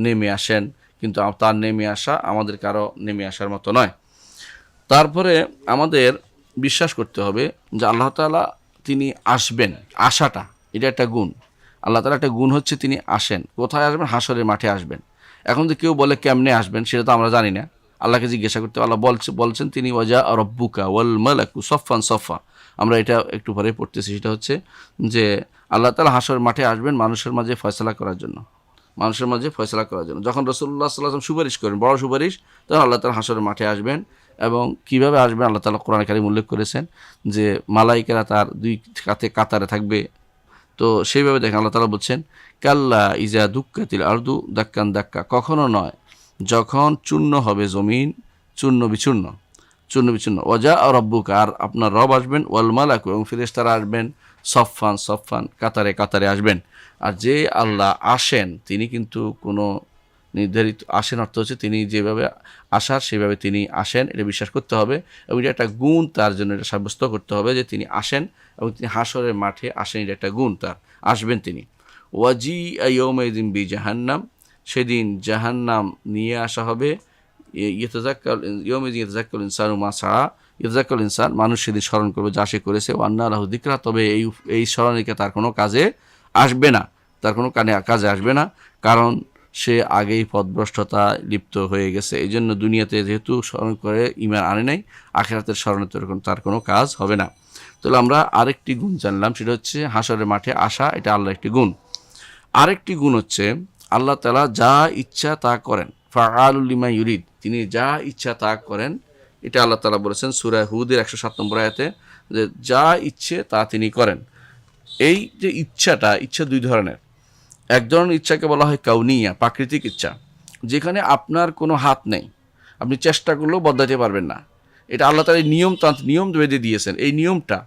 নেমে আসেন, কিন্তু তার নেমে আসা আমাদের কারো নেমে আসার মতো নয়। তারপরে আমাদের বিশ্বাস করতে হবে যে আল্লাহ তাআলা তিনি আসবেন, আসাটা এটা একটা গুণ। আল্লাহ তাআলা একটা গুণ হচ্ছে তিনি আসেন। কোথায় আসবেন? হাসরের মাঠে আসবেন। এখন যে কেউ বলে কেমনে আসবেন সেটা তো আমরা জানি না, আল্লাহকে জিজ্ঞাসা করতে। আল্লাহ বলছেন তিনি ওয়াজা রব্বুকা ওয়াল মালাকু সফফান সফা, আমরা এটা একটু পরে পড়তেছি। সেটা হচ্ছে যে আল্লাহ তাআলা হাসরের মাঠে আসবেন মানুষের মাঝে ফয়সালা করার জন্য, যখন রাসূলুল্লাহ সাল্লাল্লাহু আলাইহি ওয়াসাল্লাম সুপারিশ করেন, বড় সুপারিশ, তখন আল্লাহ তাআলা হাসরের মাঠে আসবেন। এবং কিভাবে আসবেন আল্লাহ তাআলা কোরআনে কারীমে উল্লেখ করেছেন যে মালায়েকারা তার দুই কাতারে থাকবে। তো সেইভাবে দেখেন আল্লাহ তাআলা বলছেন কাল্লা ইজা দুক্কাতিল আরদু দাক্কান দাক্কা, কখনো নয় যখন চূর্ণ হবে জমিন চূর্ণ বিচূর্ণ, ওয়াজা রব্বুকা, আর আপনার রব আসবেন, ওয়াল মালাকু, এবং ফেরেশতারা আসবেন, সফফান সফফান, কাতারে কাতারে আসবেন। আর যে আল্লাহ আসেন তিনি কিন্তু কোনো নির্ধারিত, আসেন অর্থ হচ্ছে তিনি যেভাবে আসার সেভাবে তিনি আসেন, এটা বিশ্বাস করতে হবে। এবং এটা একটা গুণ তার জন্য, এটা সাব্যস্ত করতে হবে যে তিনি আসেন এবং তিনি হাসরের মাঠে আসেন, এটা একটা গুণ তার, আসবেন তিনি। ওয়াজি ইয়াউমাইযিন বি জাহান্নাম, সেদিন জাহান্নাম নিয়ে আসা হবে। ইয়াউমাইযিন ইনসানু মা সাআ, ইয়াতাযাক্কারুল ইনসান, মানুষ সেদিন স্মরণ করবে যা সে করেছে। ওয়া আন্না লাহু যিকরা, তবে এই স্মরণিকা তার কোনো কাজে আসবে না, তার কোনো কাজে আসবে না, কারণ সে আগেই পথভ্রষ্টতা লিপ্ত হয়ে গেছে। এই জন্য দুনিয়াতে যেহেতু স্মরণ করে ঈমান আনে নাই, আখিরাতের স্মরণে তার কোনো কাজ হবে না। তাহলে আমরা আরেকটি গুণ জানলাম, সেটা হচ্ছে হাসরের মাঠে আসা, এটা আল্লাহর একটি গুণ। আরেকটি গুণ হচ্ছে আল্লাহ তাআলা যা ইচ্ছা তা করেন, ফাআলুল লিমা ইউরিদ, তিনি যা ইচ্ছা তা করেন। এটা আল্লাহ তাআলা বলেছেন সূরা হুদের 107 আয়াতে, যে যা ইচ্ছে তা তিনি করেন। এই যে ইচ্ছা দুই ধরনের। এক ধরনের ইচ্ছাকে বলা হয় কাউনিয়া, প্রাকৃতিক ইচ্ছা, যেখানে আপনার কোনো হাত নেই, আপনি চেষ্টা করলেও বদলাতে পারবেন না। এটা আল্লাহ তাআলা নিয়ম বেঁধে দিয়েছেন। এই নিয়মটা,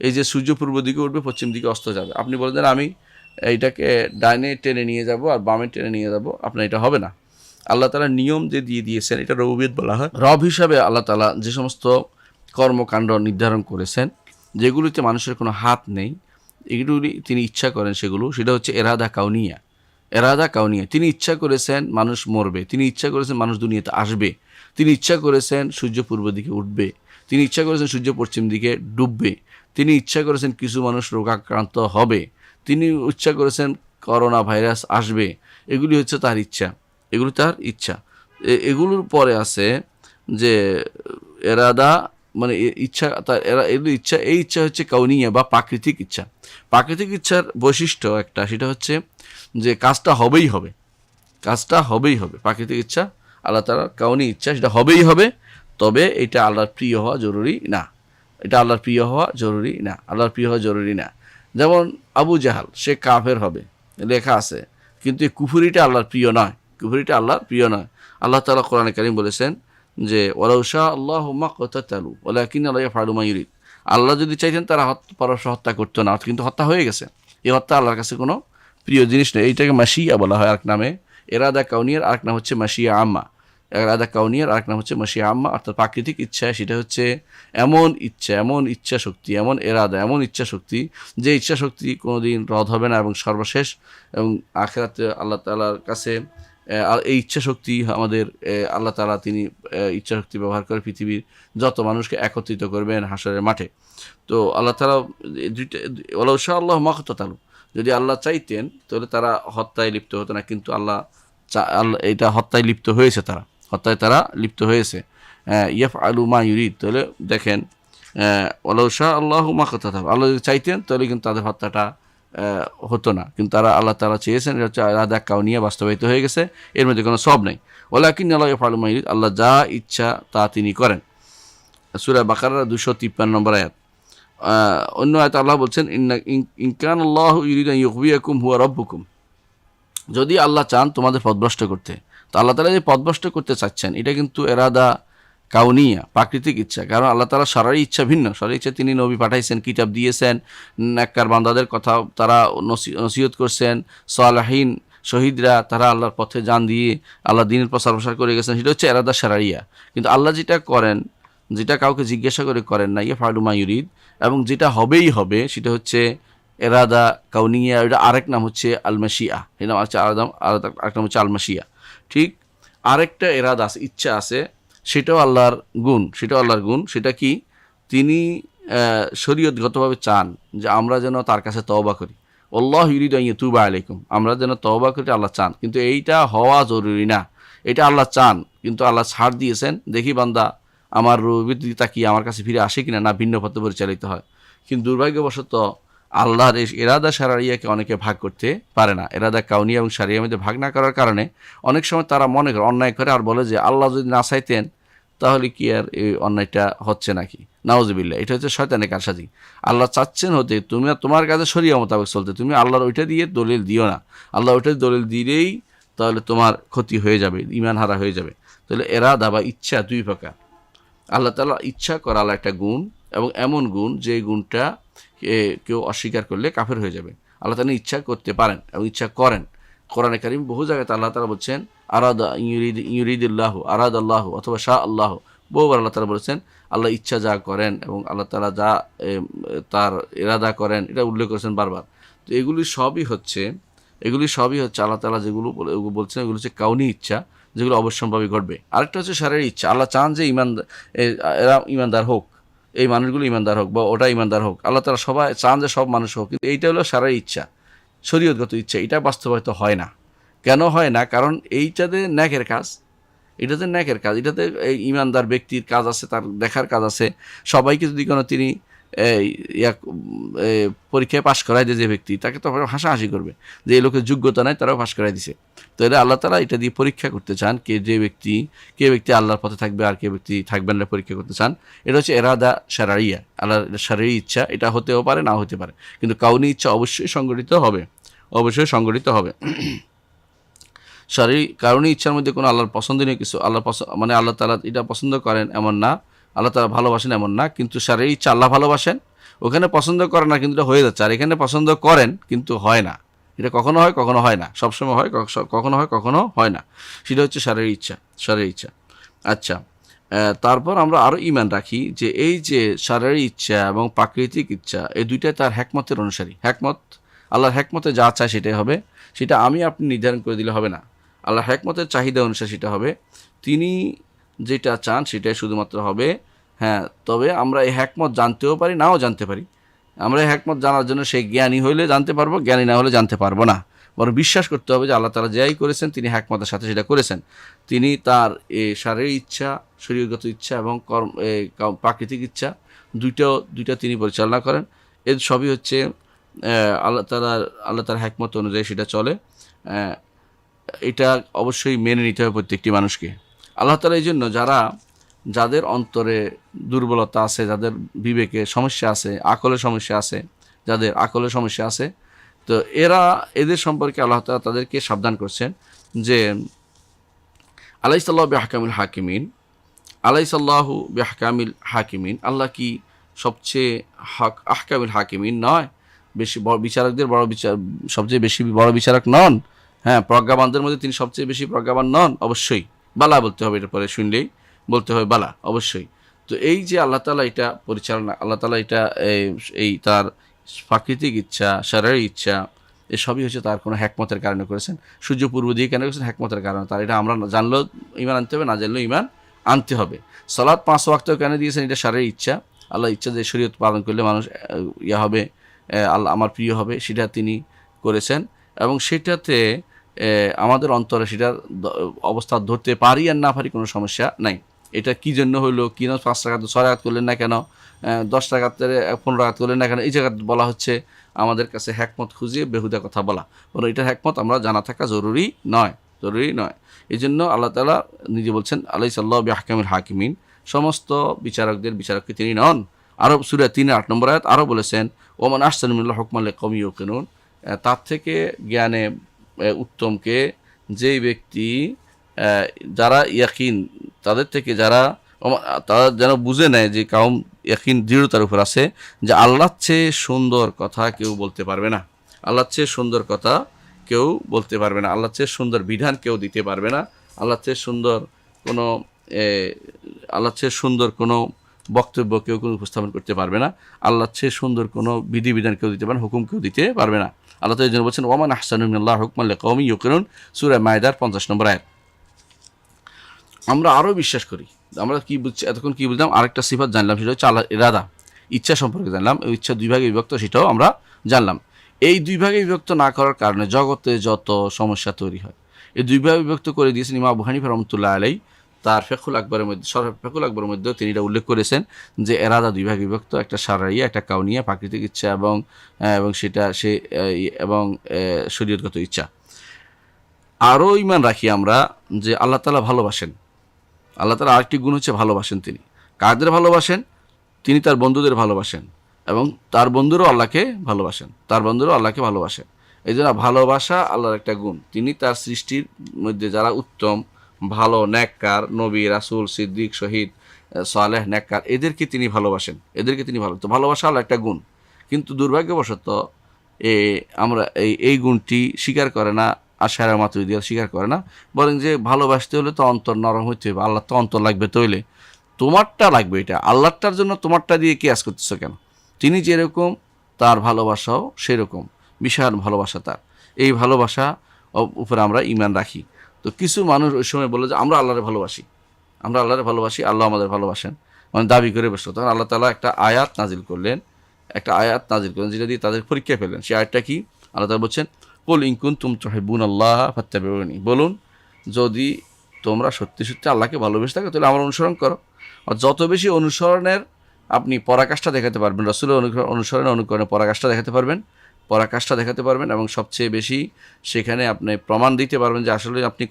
এই যে সূর্য পূর্ব দিকে উঠবে পশ্চিম দিকে অস্ত যাবে, আপনি বলে দেন আমি এইটাকে ডাইনে টেনে নিয়ে যাব আর বামে টেনে নিয়ে যাব, আপনার এটা হবে না। আল্লাহ তাআলা নিয়ম যে দিয়ে দিয়েছেন, এটা রুবুবিয়ত বলা হয়। রব হিসাবে আল্লাহ তাআলা যে সমস্ত কর্মকাণ্ড নির্ধারণ করেছেন, যেগুলিতে মানুষের কোনো হাত নেই, এগুলি তিনি ইচ্ছা করেন, সেটা হচ্ছে এরাদা কাউনিয়া। তিনি ইচ্ছা করেছেন মানুষ মরবে, তিনি ইচ্ছা করেছেন মানুষ দুনিয়াতে আসবে, তিনি ইচ্ছা করেছেন সূর্য পূর্ব দিকে উঠবে, তিনি ইচ্ছা করেছেন সূর্য পশ্চিম দিকে ডুববে, তিনি ইচ্ছা করেছেন কিছু মানুষ রোগাক্রান্ত হবে, তিনি ইচ্ছা করেছেন করোনা ভাইরাস আসবে। এগুলি হচ্ছে তার ইচ্ছা, এগুলোর পরে আছে যে এরাদা, মানে ইচ্ছা, এই ইচ্ছা হচ্ছে কাউনিয়া বা প্রাকৃতিক ইচ্ছা। প্রাকৃতিক ইচ্ছার বৈশিষ্ট্য একটা, সেটা হচ্ছে যে কাজটা হবেই হবে। প্রাকৃতিক ইচ্ছা আল্লাহ তাআলার কাউনি ইচ্ছা, সেটা হবেই হবে, তবে এটা আল্লাহর প্রিয় হওয়া জরুরি না। যেমন আবু জাহাল, সে কাফের হবে লেখা আছে, কিন্তু এই কুফরিটা আল্লাহর প্রিয় নয়, আল্লাহ তাআলা কোরআনে কারীম বলেছেন যে ওয়ালাউ শা আল্লাহু মাকতাতালু ওয়ালাকিন্না আল্লাহু ইয়াফআলু মা ইউরিদ, আল্লাহ যদি চাইতেন তারা পরস্পর হত্যা করতো না, কিন্তু হত্যা হয়ে গেছে। এই হত্যা আল্লাহর কাছে কোনো প্রিয় জিনিস নেই। এইটাকে মাশিয়া বলা হয় আরেক নামে, এরাদা কাউনিয়ার আরেক নাম হচ্ছে মাশিয়া আম্মা। অর্থাৎ প্রাকৃতিক ইচ্ছা, সেটা হচ্ছে এমন ইচ্ছা শক্তি, যে ইচ্ছা শক্তি কোনোদিন রদ হবে না এবং সর্বশেষ, এবং আখিরাতে আল্লাহ তাআলার কাছে এই ইচ্ছা শক্তি আমাদের আল্লাহ তাআলা তিনি ইচ্ছা শক্তি ব্যবহার করে পৃথিবীর যত মানুষকে একত্রিত করবেন হাসরের মাঠে। তো আল্লাহ তাআলা ওয়ালাউ শা আল্লাহু মাকতাতালু, যদি আল্লাহ চাইতেন তাহলে তারা হত্যায় লিপ্ত হতো না, কিন্তু আল্লাহ এটা হত্যায় লিপ্ত হয়েছে, তারা লিপ্ত হয়েছে। ইয়াফআলু মা ইউরিদ, তাহলে দেখেন ওয়ালাউ শা আল্লাহু মা কাতাতাহু, আল্লাহ যদি চাইতেন তাহলে কিন্তু তাদের হত্যাটা হতো না, কিন্তু তারা আল্লাহ তাআলা চেয়েছেন, এটা হচ্ছে ইরাদা কাউনিয়া বাস্তবায়িত হয়ে গেছে, এর মধ্যে কোনো সওয়াব নেই। ওয়ালাকিন্না আল্লাহু ইয়াফআলু মা ইউরিদ, আল্লাহ যা ইচ্ছা তা তিনি করেন। সূরা বাকারা 253 নম্বর আয়াত। অন্য আয়াতে আল্লাহ বলছেন ইন কানাল্লাহু ইউরিদু আন ইউগবিয়াকুম হুয়া রাব্বুকুম, যদি আল্লাহ চান তোমাদের পথভ্রষ্ট করতে, তো আল্লাহ তাআলা যে পথভ্রষ্ট করতে চাচ্ছেন এটা কিন্তু ইরাদা কাউনিয়া, প্রাকৃতিক ইচ্ছা। কারণ আল্লাহ তাআলা শারঈ ইচ্ছা ভিন্ন, শারঈ ইচ্ছা তিনি নবী পাঠাইছেন, কিতাব দিয়েছেন, নেককার বান্দাদের কথা তারা নসিহত করছেন, সালেহীন শহীদরা তারা আল্লাহর পথে জান দিয়ে আল্লাহ দ্বীনের প্রসার করে গেছেন, সেটা হচ্ছে ইরাদা শারঈয়া। কিন্তু আল্লাহ যেটা করেন, যেটা কাউকে জিজ্ঞাসা করে করেন না, ইয়াফআলু মা ইউরিদ, এবং যেটা হবেই হবে সেটা হচ্ছে এরাদা কাউনিয়া, এটা আরেক নাম হচ্ছে আল মাশিয়া, এই নাম হচ্ছে আরেক নাম হচ্ছে আল মাশিয়া। ঠিক আরেকটা এরাদা আছে, ইচ্ছা আছে, সেটাও আল্লাহর গুণ, সেটা কি, তিনি শরীয়তগতভাবে চান যে আমরা যেন তার কাছে তওবা করি। আল্লাহু ইউরিদু আন ইয়াতুবা আলাইকুম, আমরা যেন তওবা করি, আল্লাহ চান, কিন্তু এইটা হওয়া জরুরি না, এটা আল্লাহ চান, কিন্তু আল্লাহ ছাড় দিয়েছেন, দেখি বান্দা আমার রূপের দিকে তাকিয়ে আমার কাছে ফিরে আসে কিনা, না ভিন্ন পথে পরিচালিত হয়। কিন্তু দুর্ভাগ্যবশত আল্লাহর এই এরাদা শারঈয়াকে অনেকে ভাগ করতে পারে না। এরাদা কাউনিয়া এবং শারঈয়ার মধ্যে ভাগ না করার কারণে অনেক সময় তারা মনে করে, অন্যায় করে আর বলে যে আল্লাহ যদি না চাইতেন তাহলে কি আর এই অন্যায়টা হচ্ছে নাকি। নাউজুবিল্লাহ, এটা হচ্ছে শয়তানের কারসাজি। আল্লাহ চাচ্ছেন হতে তুমি তোমার কাছে শরীয়ত মোতাবেক চলতে, তুমি আল্লাহর ওইটা দিয়ে দলিল দিও না। আল্লাহ ওইটা দলিল দিলেই তাহলে তোমার ক্ষতি হয়ে যাবে, ঈমান হারা হয়ে যাবে। তাহলে এরাদা বা ইচ্ছা দুই প্রকার। আল্লাহ তাআলা ইচ্ছা করা আল্লাহ একটা গুণ, এবং এমন গুণ যে গুণটা কেউ অস্বীকার করলে কাফের হয়ে যাবে। আল্লাহ তাআলা ইচ্ছা করতে পারেন এবং ইচ্ছা করেন। কোরআনে কারীম বহু জায়গায় আল্লাহ তাআলা বলছেন আরাদা ইউরিদুল্লাহু আরাদাল্লাহু অথবা শাহ আল্লাহ, বহুবার আল্লাহ তাআলা বলেছেন আল্লাহ ইচ্ছা যা করেন এবং আল্লাহ তাআলা যা তার ইরাদা করেন, এটা উল্লেখ করেছেন বারবার। তো এগুলি সবই হচ্ছে আল্লাহ তাআলা যেগুলো বলছেন, এগুলো হচ্ছে কাউনি ইচ্ছা, যেগুলো অবশ্যম্ভাবী ঘটবে। আরেকটা হচ্ছে শারীরিক ইচ্ছা, আল্লাহ চান যে এরা ইমানদার হোক, এই মানুষগুলো ইমানদার হোক বা ওটা ইমানদার হোক, আল্লাহ তাআলা সবাই চান যে সব মানুষ হোক, কিন্তু এইটা হলো শারীরিক ইচ্ছা, শরীয়তগত ইচ্ছা, এটা বাস্তবায়িত হয় না। কেন হয় না? কারণ এইটাতে ন্যাকের কাজ, এটাতে এই ইমানদার ব্যক্তির কাজ আছে, তার দেখার কাজ আছে। সবাইকে যদি কোনো তিনি পরীক্ষায় পাশ করাই দেয় যে ব্যক্তি, তাকে তো হাসাহাসি করবে যে এই লোকের যোগ্যতা নাই, তারাও পাশ করাই দিছে। তো এটা আল্লাহ তাআলা এটা দিয়ে পরীক্ষা করতে চান, কে ব্যক্তি আল্লাহর পথে থাকবে আর কে ব্যক্তি থাকবেন না, পরীক্ষা করতে চান। এটা হচ্ছে এরাদা শারঈয়া, আল্লাহর শারঈ ইচ্ছা, এটা হতেও পারে না হতে পারে, কিন্তু কাউনি ইচ্ছা অবশ্যই সংগঠিত হবে। কারণে ইচ্ছার মধ্যে কোনো আল্লাহর পছন্দনীয় কিছু, মানে আল্লাহ তাআলা এটা পছন্দ করেন এমন না, আল্লাহ তাআলা ভালোবাসেন এমন না, কিন্তু শারঈ ইচ্ছা আল্লাহ ভালোবাসেন, ওখানে পছন্দ করেন না কিন্তু এটা হয়ে যাচ্ছে, আর এখানে পছন্দ করেন কিন্তু হয় না। এটা কখনো হয় কখনো হয় না, সবসময় হয়, কখনো হয় না। সেটা হচ্ছে শারঈ ইচ্ছা। আচ্ছা, তারপর আমরা আরও ঈমান রাখি যে এই যে শারঈ ইচ্ছা এবং প্রাকৃতিক ইচ্ছা, এই দুইটাই তার হিকমতের অনুসারী। আল্লাহর হিকমতে যা চায় সেটাই হবে, সেটা আমি আপনি নির্ধারণ করে দিলে হবে না। আল্লাহর হিকমতের চাহিদা অনুসারে সেটা হবে, তিনি যেটা চান সেটাই শুধুমাত্র হবে। হ্যাঁ, তবে আমরা এই হিকমত জানতেও পারি, নাও জানতে পারি। আমরা এই হিকমত জানার জন্য সেই জ্ঞানী হইলে জানতে পারবো, জ্ঞানী না হলে জানতে পারবো না। বরং বিশ্বাস করতে হবে যে আল্লাহ তাআলা যাই করেছেন তিনি হিকমতের সাথে সেটা করেছেন। তিনি তার শারীরিক ইচ্ছা, শরীয়তগত ইচ্ছা এবং প্রাকৃতিক ইচ্ছা দুইটা তিনি পরিচালনা করেন। এর সবই হচ্ছে আল্লাহ তাআলার হিকমত অনুযায়ী সেটা চলে। এটা অবশ্যই মেনে নিতে হবে প্রত্যেকটি মানুষকে। আল্লাহ তাআলা এই জন্য যাদের অন্তরে দুর্বলতা আছে, যাদের বিবেকে সমস্যা আছে, আকলের সমস্যা আছে, তো এদের সম্পর্কে আল্লাহ তাআলা তাদেরকে সাবধান করছেন যে আলাইসাল্লাহু বিআহকামিল হাকিমিন, আল্লাহ কি সবচেয়ে আহকামিল হাকিমিন নয়? বেশি বিচারকদের সবচেয়ে বেশি বড় বিচারক নন? হ্যাঁ, প্রজ্ঞাবানদের মধ্যে তিনি সবচেয়ে বেশি প্রজ্ঞাবান নন? অবশ্যই বালা বলতে হবে, এটা পরে শুনলেই বলতে হবে বালা, অবশ্যই। তো এই যে আল্লাহ তাআলা এটা পরিচালনা, আল্লাহ তাআলা এটা এই তার প্রাকৃতিক ইচ্ছা, শারঈ ইচ্ছা, এসবই হচ্ছে তার কোনো হিকমতের কারণে করেছেন। সূর্য পূর্ব দিকে কেন করেছেন? হিকমতের কারণে। তার এটা আমরা জানলেও ঈমান আনতে হবে, না জানলেও ঈমান আনতে হবে। সালাত 5 ওয়াক্ত কেন দিয়েছেন? এটা শারঈ ইচ্ছা, আল্লাহ ইচ্ছা যে শরীয়ত পালন করলে মানুষ হবে, আল্লাহ আমার প্রিয় হবে, সেটা তিনি করেছেন। এবং সেটাতে আমাদের অন্তরে সেটার অবস্থা ধরতে পারি আর না পারি কোনো সমস্যা নাই। এটা কি জন্য হইলো, কি না 5 রাকাত 6 রাকাত করলেন না কেন, 10 রাকাতের 15 রাকাত করলেন না কেন, এই জায়গা বলা হচ্ছে আমাদের কাছে হ্যাকমত খুঁজিয়ে বেহুদা কথা বলা। বলো এটার হ্যাকমত আমরা জানা থাকা জরুরি নয়, জরুরি নয়। এই জন্য আল্লাহ তাআলা নিজে বলছেন আলাইসাল্লাহু বিআহকামিল হাকিমিন, সমস্ত বিচারকদের বিচারক কি তিনি নন? আরও সূরা 3-8 নম্বর আয়াত আরও বলেছেন ওমান আহসানু মিনাল্লাহি হুকমান লিকাওমিন ইউকিনুন, তার থেকে জ্ঞানে উত্তমকে যেই ব্যক্তি যারা ইয়াকিন, তাদের থেকে যারা তারা যেন বুঝে নেয় যে কাউম ইয়াকিন দৃঢ়তার উপর আছে যে আল্লাহর চেয়ে সুন্দর কথা কেউ বলতে পারবে না, আল্লাহর চেয়ে সুন্দর কথা কেউ বলতে পারবে না, আল্লাহর চেয়ে সুন্দর বিধান কেউ দিতে পারবে না, আল্লাহর চেয়ে সুন্দর কোনো আল্লাহর চেয়ে সুন্দর কোনো বক্তব্য কেউ কোনো উপস্থাপন করতে পারবে না, আল্লাহর চেয়ে সুন্দর কোনো বিধিবিধান কেউ দিতে পারবে না, হুকুম কেউ দিতে পারবে না। আল্লাহ তাআলা এই জন্য বলছেন ওয়ামান আহসানু মিনাল্লাহি হুকমান লিকাওমিন ইউকিনুন, সূরা মায়দার 50 নম্বর আয়াত। আমরা আরও বিশ্বাস করি, আমরা কি বুঝছি এতক্ষণ কি বুঝলাম, আরেকটা সিফাত জানলাম, সেটা হচ্ছে আল্লাহ ইরাদা, ইচ্ছা সম্পর্কে জানলাম। এই ইচ্ছা দুই ভাগে বিভক্ত সেটাও আমরা জানলাম। এই দুই ভাগে বিভক্ত না করার কারণে জগতে যত সমস্যা তৈরি হয়, এই দুই ভাগে বিভক্ত করে দিয়েছেন ইমাম আবু হানিফা রাহমাতুল্লাহ আলাইহি তার ফিকহুল আকবরের মধ্যে, ফিকহুল আকবরের মধ্যেও তিনি এটা উল্লেখ করেছেন যে এরাদা দুই ভাগে বিভক্ত, একটা শারঈয়া, একটা কাউনিয়া, প্রাকৃতিক ইচ্ছা এবং সেটা এবং শরীয়তগত ইচ্ছা। আরও ঈমান রাখি আমরা যে আল্লাহ তাআলা ভালোবাসেন, আল্লাহ তাআলা আরেকটি গুণ হচ্ছে ভালোবাসেন। তিনি কাদের ভালোবাসেন? তিনি তার বন্ধুদের ভালোবাসেন এবং তার বন্ধুরাও আল্লাহকে ভালোবাসেন, তার বন্ধুরাও আল্লাহকে ভালোবাসেন। এই জন্য ভালোবাসা আল্লাহর একটা গুণ। তিনি তার সৃষ্টির মধ্যে যারা উত্তম, ভালো, নেককার, নবী, রাসূল, সিদ্দিক, শহীদ, সালেহ, নেককার, এদেরকে তিনি ভালোবাসেন, এদেরকে তিনি তো ভালোবাসা আল্লাহর একটা গুণ। কিন্তু দুর্ভাগ্যবশত আমরা এই গুণটি স্বীকার করে না, আশারা মাতুরিদিয়া স্বীকার করে না, বলেন যে ভালোবাসতে হলে তো অন্তর নরম হইতে হবে, আল্লাহ তো অন্তর লাগবে, তৈলে তোমারটা লাগবে, এটা আল্লাহটার জন্য তোমারটা দিয়ে কিয়াস করতেছো কেন? তিনি যেরকম তার ভালোবাসাও সেরকম, বিশাল ভালোবাসা তার। এই ভালোবাসা উপরে আমরা ঈমান রাখি। তো কিছু মানুষ ওই সময় বলে যে আমরা আল্লাহরে ভালোবাসি, আমরা আল্লাহরে ভালোবাসি, আল্লাহ আমাদের ভালোবাসেন, মানে দাবি করে বসলো। তখন আল্লাহ তাআলা একটা আয়াত নাজিল করলেন, যেটা দিয়ে তাদের পরীক্ষা ফেললেন। সেই আয়াতটা কি? আল্লাহ তাআলা বলছেন কুল ইন কুনতুম তুহিব্বুনাল্লাহ ফাত্তাবিউনি, বলুন যদি তোমরা সত্যি সত্যি আল্লাহকে ভালোবেসে থাকো তাহলে আমার অনুসরণ করো। আর যত বেশি অনুসরণের আপনি পরাকাষ্ঠা দেখাতে পারবেন, রাসূলের অনুকরণে পরাকাষ্ঠা দেখাতে পারবেন, পরাকাষ্ঠা দেখাতে পারবেন এবং সবচেয়ে বেশি সেখানে আপনি প্রমাণ দিতে পারবেন যে আসলে আপনি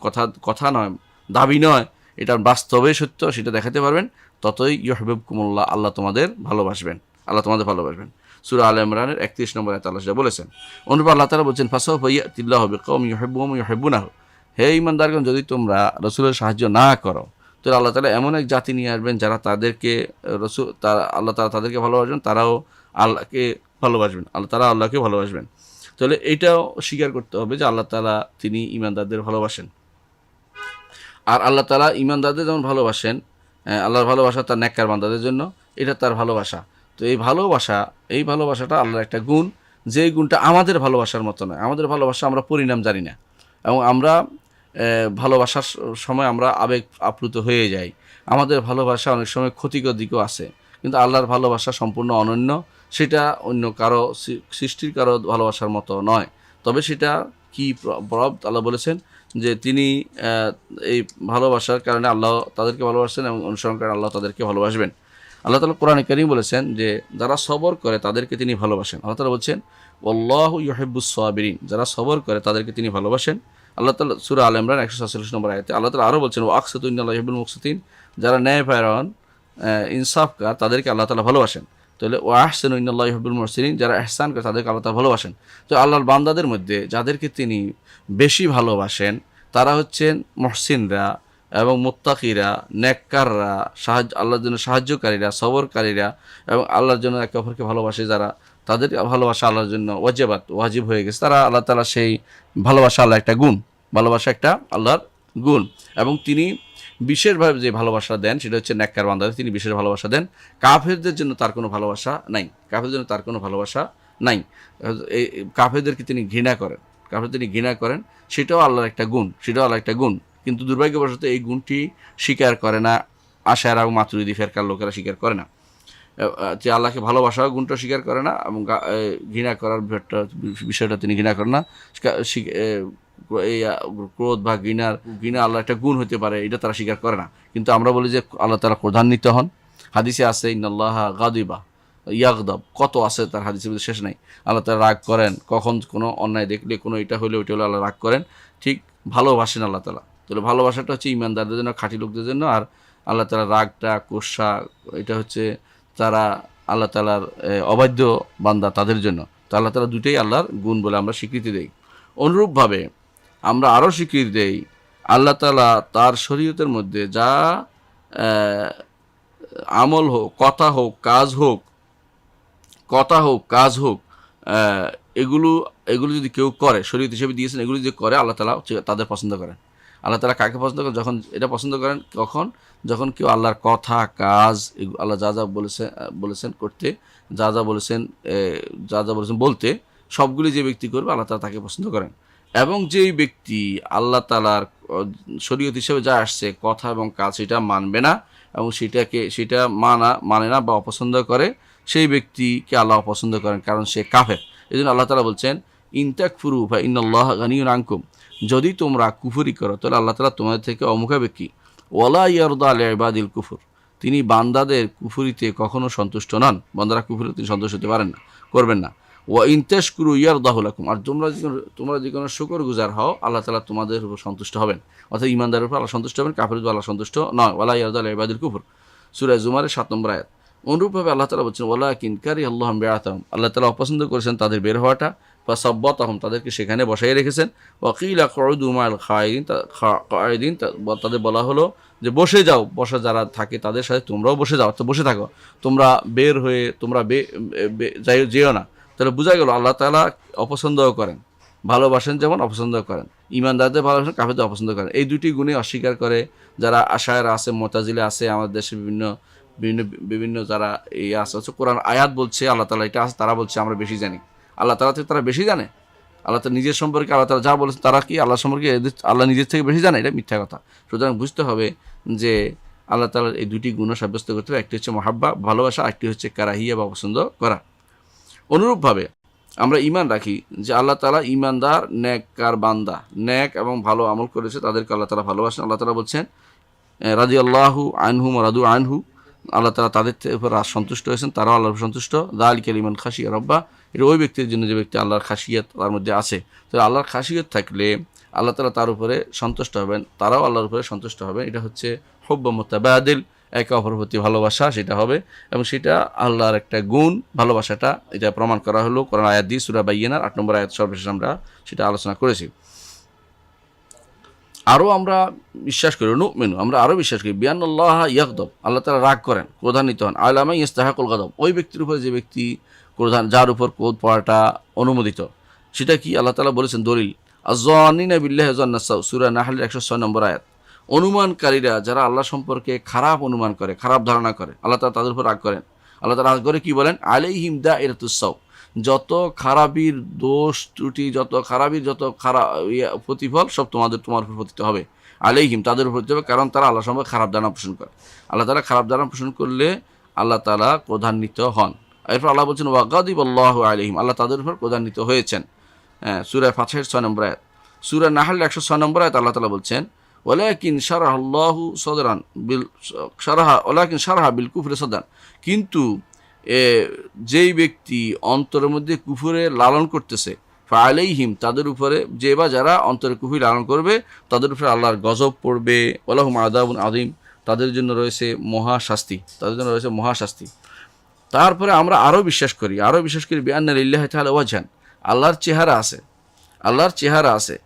কথা নয়, দাবি নয়, এটা বাস্তবে সত্য, সেটা দেখাতে পারবেন, ততই ইউহিব্বুকুমুল্লাহ, আল্লাহ তোমাদের ভালোবাসবেন, আল্লাহ তোমাদের ভালোবাসবেন। সূরা আলে ইমরানের 31 নম্বর আয়াতে আল্লাহ সেটা বলেছেন। অনুরূপ আল্লাহ তাআলা বলছেন ফাসাউফা ইয়াতিল্লাহু বিকওমিন ইউহিব্বুহুম ওয়া ইউহিব্বুনাহু, হে ঈমানদারগণ যদি তোমরা রাসূলের সাহায্য না করো তাহলে আল্লাহ তাআলা এমন এক জাতি নিয়ে আসবেন যারা তাদেরকে আল্লাহ তাআলা তাদেরকে ভালোবাসবেন, তারাও আল্লাহকে ভালোবাসবেন, তারা আল্লাহকে ভালোবাসবেন। তাহলে এইটাও স্বীকার করতে হবে যে আল্লাহ তাআলা তিনি ঈমানদারদের ভালোবাসেন। আর আল্লাহ তাআলা ঈমানদারদের যেমন ভালোবাসেন, আল্লাহর ভালোবাসা তার নেককার বান্দাদের জন্য, এটা তার ভালোবাসা। তো এই ভালোবাসাটা আল্লাহর একটা গুণ, যেই গুণটা আমাদের ভালোবাসার মতো নয়। আমাদের ভালোবাসা আমরা পরিণাম জানি না এবং আমরা ভালোবাসার সময় আমরা আবেগ আপ্লুত হয়ে যাই। আমাদের ভালোবাসা অনেক সময় ক্ষতিকর দিকও আছে, কিন্তু আল্লাহর ভালোবাসা সম্পূর্ণ অনন্য, সেটা অন্য কারো সৃষ্টির কারো ভালোবাসার মতো নয়। তবে সেটা কি প্রভাব আল্লাহ বলেছেন যে তিনি এই ভালোবাসার কারণে আল্লাহ তাদেরকে ভালোবাসেন এবং অনুসরণ করেন আল্লাহ তাদেরকে ভালোবাসবেন। আল্লাহ তাআলা কোরআনে কারীম বলেছেন যে যারা সবর করে তাদেরকে তিনি ভালোবাসেন। আল্লাহ তাআলা বলছেন ওয়াল্লাহু ইউহিব্বুস সাবিরিন, যারা সবর করে তাদেরকে তিনি ভালোবাসেন। আল্লাহ তাআলা সূরা আলে ইমরান 147 নম্বর আয়াতে আল্লাহ তাআলা আরও বলছেন ওয়া আকসিতু ইন্নাল্লাহা ইউহিব্বুল মুকসিতিন, যারা ন্যায়পরায়ণ ইনসাফকার তাদেরকে আল্লাহ তাআলা ভালোবাসেন। তাহলে ওয়া আহসিনু ইন্নাল্লাহা ইউহিব্বুল মুহসিনিন, যারা ইহসান করে তাদেরকে আল্লাহ তাআলা ভালোবাসেন। তো আল্লাহর বান্দাদের মধ্যে যাদেরকে তিনি বেশি ভালোবাসেন তারা হচ্ছেন মুহসিনরা এবং মুত্তাকিরা, নেককাররা, আল্লাহর জন্য সাহায্যকারীরা, সবরকারীরা এবং আল্লাহর জন্য একে অপরকে ভালোবাসে যারা, তাদের ভালোবাসা আল্লাহর জন্য ওয়াজিব হয়ে গেছে। তারা আল্লাহ তাআলা সেই ভালোবাসা আল্লাহ একটা গুণ, ভালোবাসা একটা আল্লাহর গুণ। এবং তিনি বিশেষভাবে যে ভালোবাসা দেন সেটা হচ্ছে নেককার বান্দাদের তিনি বিশেষ ভালোবাসা দেন। কাফেরদের জন্য তার কোনো ভালোবাসা নাই, নাই। এই কাফেরদেরকে তিনি ঘৃণা করেন, সেটাও আল্লাহর একটা গুণ, কিন্তু দুর্ভাগ্যবশত এই গুণটি স্বীকার করে না আশারা এবং মাতুরিদি ফেরকার লোকেরা, স্বীকার করে না যে আল্লাহকে ভালোবাসার গুণটা স্বীকার করে না এবং ঘৃণা করার বিষয়টা তিনি ঘৃণা করেন না, এই ক্রোধ বা ঘৃণা আল্লাহ একটা গুণ হতে পারে, এটা তারা স্বীকার করে না। কিন্তু আমরা বলি যে আল্লাহ তাআলা ক্রোধান্বিত হন। হাদিসে আছে ইন্নাল্লাহা গাদিবা ইয়াগদাব, কত আছে তার হাদিসের মধ্যে শেষ নাই। আল্লাহ তাআলা রাগ করেন, কখন কোনো অন্যায় দেখলে, কোনো এটা হলে ওইটা হলে আল্লাহ রাগ করেন। ঠিক ভালোবাসেন আল্লাহ তাআলা। তাহলে ভালোবাসাটা হচ্ছে ইমানদারদের জন্য, খাঁটি লোকদের জন্য। আর আল্লাহ তাআলার রাগটা, কোষা, এটা হচ্ছে তারা আল্লাহ তাআলার অবাধ্য বান্দা তাদের জন্য। তো আল্লাহ তাআলা দুটোই আল্লাহর গুণ বলে আমরা স্বীকৃতি দেই। অনুরূপভাবে আমরা আরও স্বীকৃতি দেই আল্লাহ তাআলা তার শরীয়তের মধ্যে যা আমল হোক, কথা হোক, কাজ হোক, এগুলো যদি কেউ করে, শরীয়ত হিসেবে দিয়েছেন, এগুলো যদি করে আল্লাহ তাআলা তাদের পছন্দ করেন। আল্লাহ তাআলা কাকে পছন্দ করেন? যখন এটা পছন্দ করেন কখন? যখন কেউ আল্লাহর কথা, কাজ, আল্লাহ যা যা বলেছেন করতে, যা যা বলেছেন বলতে, সবগুলি যে ব্যক্তি করবে আল্লাহ তাআলা তাকে পছন্দ করেন। এবং যেই ব্যক্তি আল্লাহ তাআলার শরীয়ত হিসেবে যা আসছে কথা এবং কাজ, সেটা মানবে না এবং সেটা মানে না বা অপছন্দ করে, সেই ব্যক্তিকে আল্লাহ অপছন্দ করেন, কারণ সে কাফের। এই জন্য আল্লাহ তাআলা বলছেন ইনতাকফুরু ফা ইন্নাল্লাহা গানিয়্যুন আনকুম, যদি তোমরা কুফরি করো তাহলে আল্লাহ তাআলা তোমাদের থেকে অমুখাপেক্ষী। ওয়ালা ইয়ারদা লিইবাদিল কুফর, তিনি বান্দাদের কুফরিতে কখনো সন্তুষ্ট নন। বান্দারা কুফরিতে তিনি সন্তুষ্ট হতে পারেন না, করবেন না। ওয়া ইন তাশকুরু ইয়ারদাহু লাকুম, আর তোমরা যে কোনো শুকরগুজার হও আল্লাহ তাআলা তোমাদের উপর সন্তুষ্ট হবেন। অর্থাৎ ইমানদারের উপর আল্লাহ সন্তুষ্ট হবেন, কাফেরের উপর আল্লাহ সন্তুষ্ট নয়। ওয়ালা ইয়ারদা লিইবাদিল কুফর, সূরা জুমারের 7 নম্বর আয়াত। অনুরূপভাবে আল্লাহ তাআলা বলছেন ওয়ালাকিন কারিহাল্লাহু বিআতাহুম, আল্লাহ তাআলা অপছন্দ করেছেন তাদের বের হওয়াটা। ফাসাব্বাতাহুম, তাদেরকে সেখানে বসাই রেখেছেন। ওয়াকিলা কউদু মাআল কায়দিন, তাদের বলা হলো যে বসে যাও, বসা যারা থাকে তাদের সাথে তোমরাও বসে যাও, তো বসে থাকো, তোমরা বের হয়ে তোমরা যেও না। তাহলে বোঝা গেল আল্লাহ তাআলা অপছন্দও করেন, ভালোবাসেন, যেমন অপছন্দ করেন। ইমানদারদের ভালোবাসেন, কাফেরদের অপছন্দ করেন। এই দুটি গুণে অস্বীকার করে যারা আশায়েরা আছে, মুতাজিলা আছে, আমাদের দেশে বিভিন্ন যারা এই আছে, কোরআন আয়াত বলছে আল্লাহ তাআলা এটা আছে, তারা বলছে আমরা বেশি জানি। আল্লাহ তাআলা থেকে তারা বেশি জানে? আল্লাহ তাআলা নিজের সম্পর্কে আল্লাহ তাআলা যা বলেছেন, তারা কি আল্লাহ সম্পর্কে আল্লাহ নিজের থেকে বেশি জানে? এটা মিথ্যা কথা। সুতরাং বুঝতে হবে যে আল্লাহ তাআলার এই দুটি গুণ সাব্যস্ত করতে হবে। একটি হচ্ছে মহাব্বা, ভালোবাসা, একটি হচ্ছে কারাহিয়া বা পছন্দ করা। অনুরূপভাবে আমরা ঈমান রাখি যে আল্লাহ তাআলা ঈমানদার, নেককার বান্দা, নেক এবং ভালো আমল করেছে তাদেরকে আল্লাহ তাআলা ভালোবাসেন। আল্লাহ তাআলা বলছেন রাদিয়াল্লাহু আনহুম ওয়া রাদু আনহু, আল্লাহ তাআলা তাদের উপর সন্তুষ্ট হয়েছেন, তারাও আল্লাহর উপর সন্তুষ্ট। যালিকা লিমান খাশিয়া রাব্বা, এটা ওই ব্যক্তির জন্য যে ব্যক্তি আল্লাহর খাশিয়াত তার মধ্যে আছে। তো আল্লাহর খাশিয়াত থাকলে আল্লাহ তাআলা তার উপরে সন্তুষ্ট হবেন, তারাও আল্লাহর উপরে সন্তুষ্ট হবেন। এটা হচ্ছে হুব্ব মুতাবাদিল, একে অপরের প্রতি ভালোবাসা, সেটা হবে। এবং সেটা আল্লাহর একটা গুণ, ভালোবাসাটা, এটা প্রমাণ করা হলো কোরআন আয়াত দিয়ে, সূরা বাইয়িনার 8 নম্বর আয়াত সর্বশেষ আমরা সেটা আলোচনা করেছি। আরও আমরা বিশ্বাস করি, নুমিনু, আমরা আরও বিশ্বাস করি বিআন্নাল্লাহ ইয়াগদাব, আল্লাহ তাআলা রাগ করেন, ক্রোধান্বিত হন। আলা মান ইস্তাহাকুল গাদাব, ওই ব্যক্তির উপরে যে ব্যক্তি যার উপর ক্রোধ পড়াটা অনুমোদিত। সেটা কি? আল্লাহ তাআলা বলেছেন দলিল, আয-যান্নিনা বিল্লাহি যান্না সাউ, সূরা নাহলের 106 নম্বর আয়াত। অনুমানকারীরা যারা আল্লাহ সম্পর্কে খারাপ অনুমান করে, খারাপ ধারণা করে, আল্লাহ তাআলা তাদের উপর রাগ করেন। আল্লাহ তাআলা রাগ করে কি বলেন? আলাইহিম দাইরাতুস সাউ, যত খারাপির দোষ ত্রুটি, যত খারাপ প্রতিফল সব তোমার উপর পতিত হবে। আলাইহিম, তাদের উপর পতিত হবে, কারণ তারা আল্লাহ সম্পর্কে খারাপ ধারণা পোষণ করে। আল্লাহ তাআলা খারাপ ধারণা পোষণ করলে আল্লাহ তাআলা ক্রোধান্বিত হন। এরপর আল্লাহ বলছেন ওয়াগাদিবাল্লাহু আলাইহিম, আল্লাহ তাদের উপর ক্রোধান্বিত হয়েছেন। সূরা ফাতহের 6 নম্বর আয়াত। সূরা নাহলের 106 নম্বর আয়াত আল্লাহ তাআলা বলছেন ওয়ালাকিন শারাহাল্লাহু সাদরান ওয়ালাকিন শারাহা বিল কুফরি সাদরান, কিন্তু যেই ব্যক্তি অন্তরের মধ্যে কুফরে লালন করতেছে, ফাআলাইহিম, তাদের উপরে যে বা যারা অন্তরে কুফরি লালন করবে তাদের উপরে আল্লাহর গজব পড়বে। ওয়ালাহুম আযাবুন আযীম, তাদের জন্য রয়েছে মহাশাস্তি। তারপরে আমরা আরও বিশ্বাস করি বিআন্না লিল্লাহি তাআলা ওয়াজহান, আল্লাহর চেহারা আছে।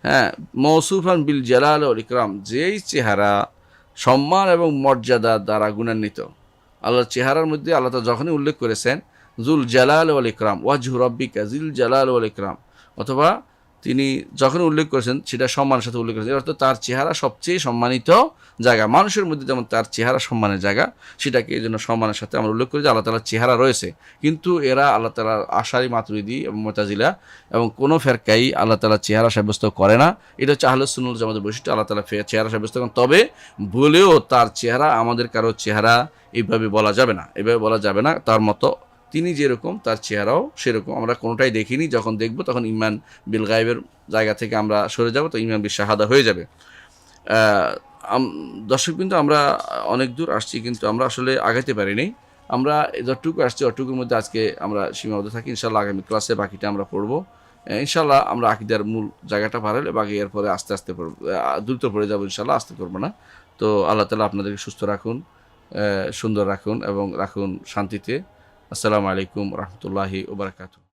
হ্যাঁ, মওসুফান বিল জালাল ওয়াল ইকরাম, যেই চেহারা সম্মান এবং মর্যাদা দ্বারা গুণান্বিত। আল্লাহর চেহারার মধ্যে আল্লাহ তাআলা যখনই উল্লেখ করেছেন জুল জালাল ওয়াল ইকরাম, ওয়াজহু রাব্বিকা জিল জালাল ওয়াল ইকরাম, অথবা তিনি যখন উল্লেখ করেছেন সেটা সম্মানের সাথে উল্লেখ করেছেন, অর্থাৎ তার চেহারা সবচেয়ে সম্মানিত জায়গা। মানুষের মধ্যে যেমন তার চেহারা সম্মানের জায়গা, সেটাকে এই জন্য সম্মানের সাথে আমরা উল্লেখ করি যে আল্লাহ তাআলার চেহারা রয়েছে। কিন্তু এরা আল্লাহ তাআলার আশারি, মাতুরিদি এবং মুতাজিলা এবং কোনো ফেরকাই আল্লাহ তাআলার চেহারা সাব্যস্ত করে না। এটা হচ্ছে আহলে সুন্নাত ওয়াল জামাতের বৈশিষ্ট্য, আল্লাহ তাআলা চেহারা সাব্যস্ত করেন। তবে বলেও তার চেহারা আমাদের কারো চেহারা এইভাবে বলা যাবে না, তার মতো তিনি যেরকম তার চেহারাও সেরকম। আমরা কোনোটাই দেখিনি, যখন দেখব তখন ঈমান বিল গায়বের জায়গা থেকে আমরা সরে যাব, তো ঈমান বিশ শাহাদা হয়ে যাবে। দর্শকবৃন্দ, আমরা অনেক দূর আসছি কিন্তু আমরা আসলে আগাইতে পারিনি। আমরা যতটুকু আসছি অতটুকুর মধ্যে আজকে আমরা সীমাবদ্ধ থাকি। ইনশাআল্লাহ আগামী ক্লাসে বাকিটা আমরা পড়বো। ইনশাআল্লাহ আমরা আকীদার মূল জায়গাটা পার হলে বাকি এরপরে আস্তে আস্তে পড়ব, দ্রুত পড়ে যাবো ইনশাআল্লাহ, আস্তে করবো না। তো আল্লাহ তাআলা আপনাদেরকে সুস্থ রাখুন, সুন্দর রাখুন এবং রাখুন শান্তিতে। আসসালামু আলাইকুম রহমতুল্লাহি ওয়া বারাকাতুহু।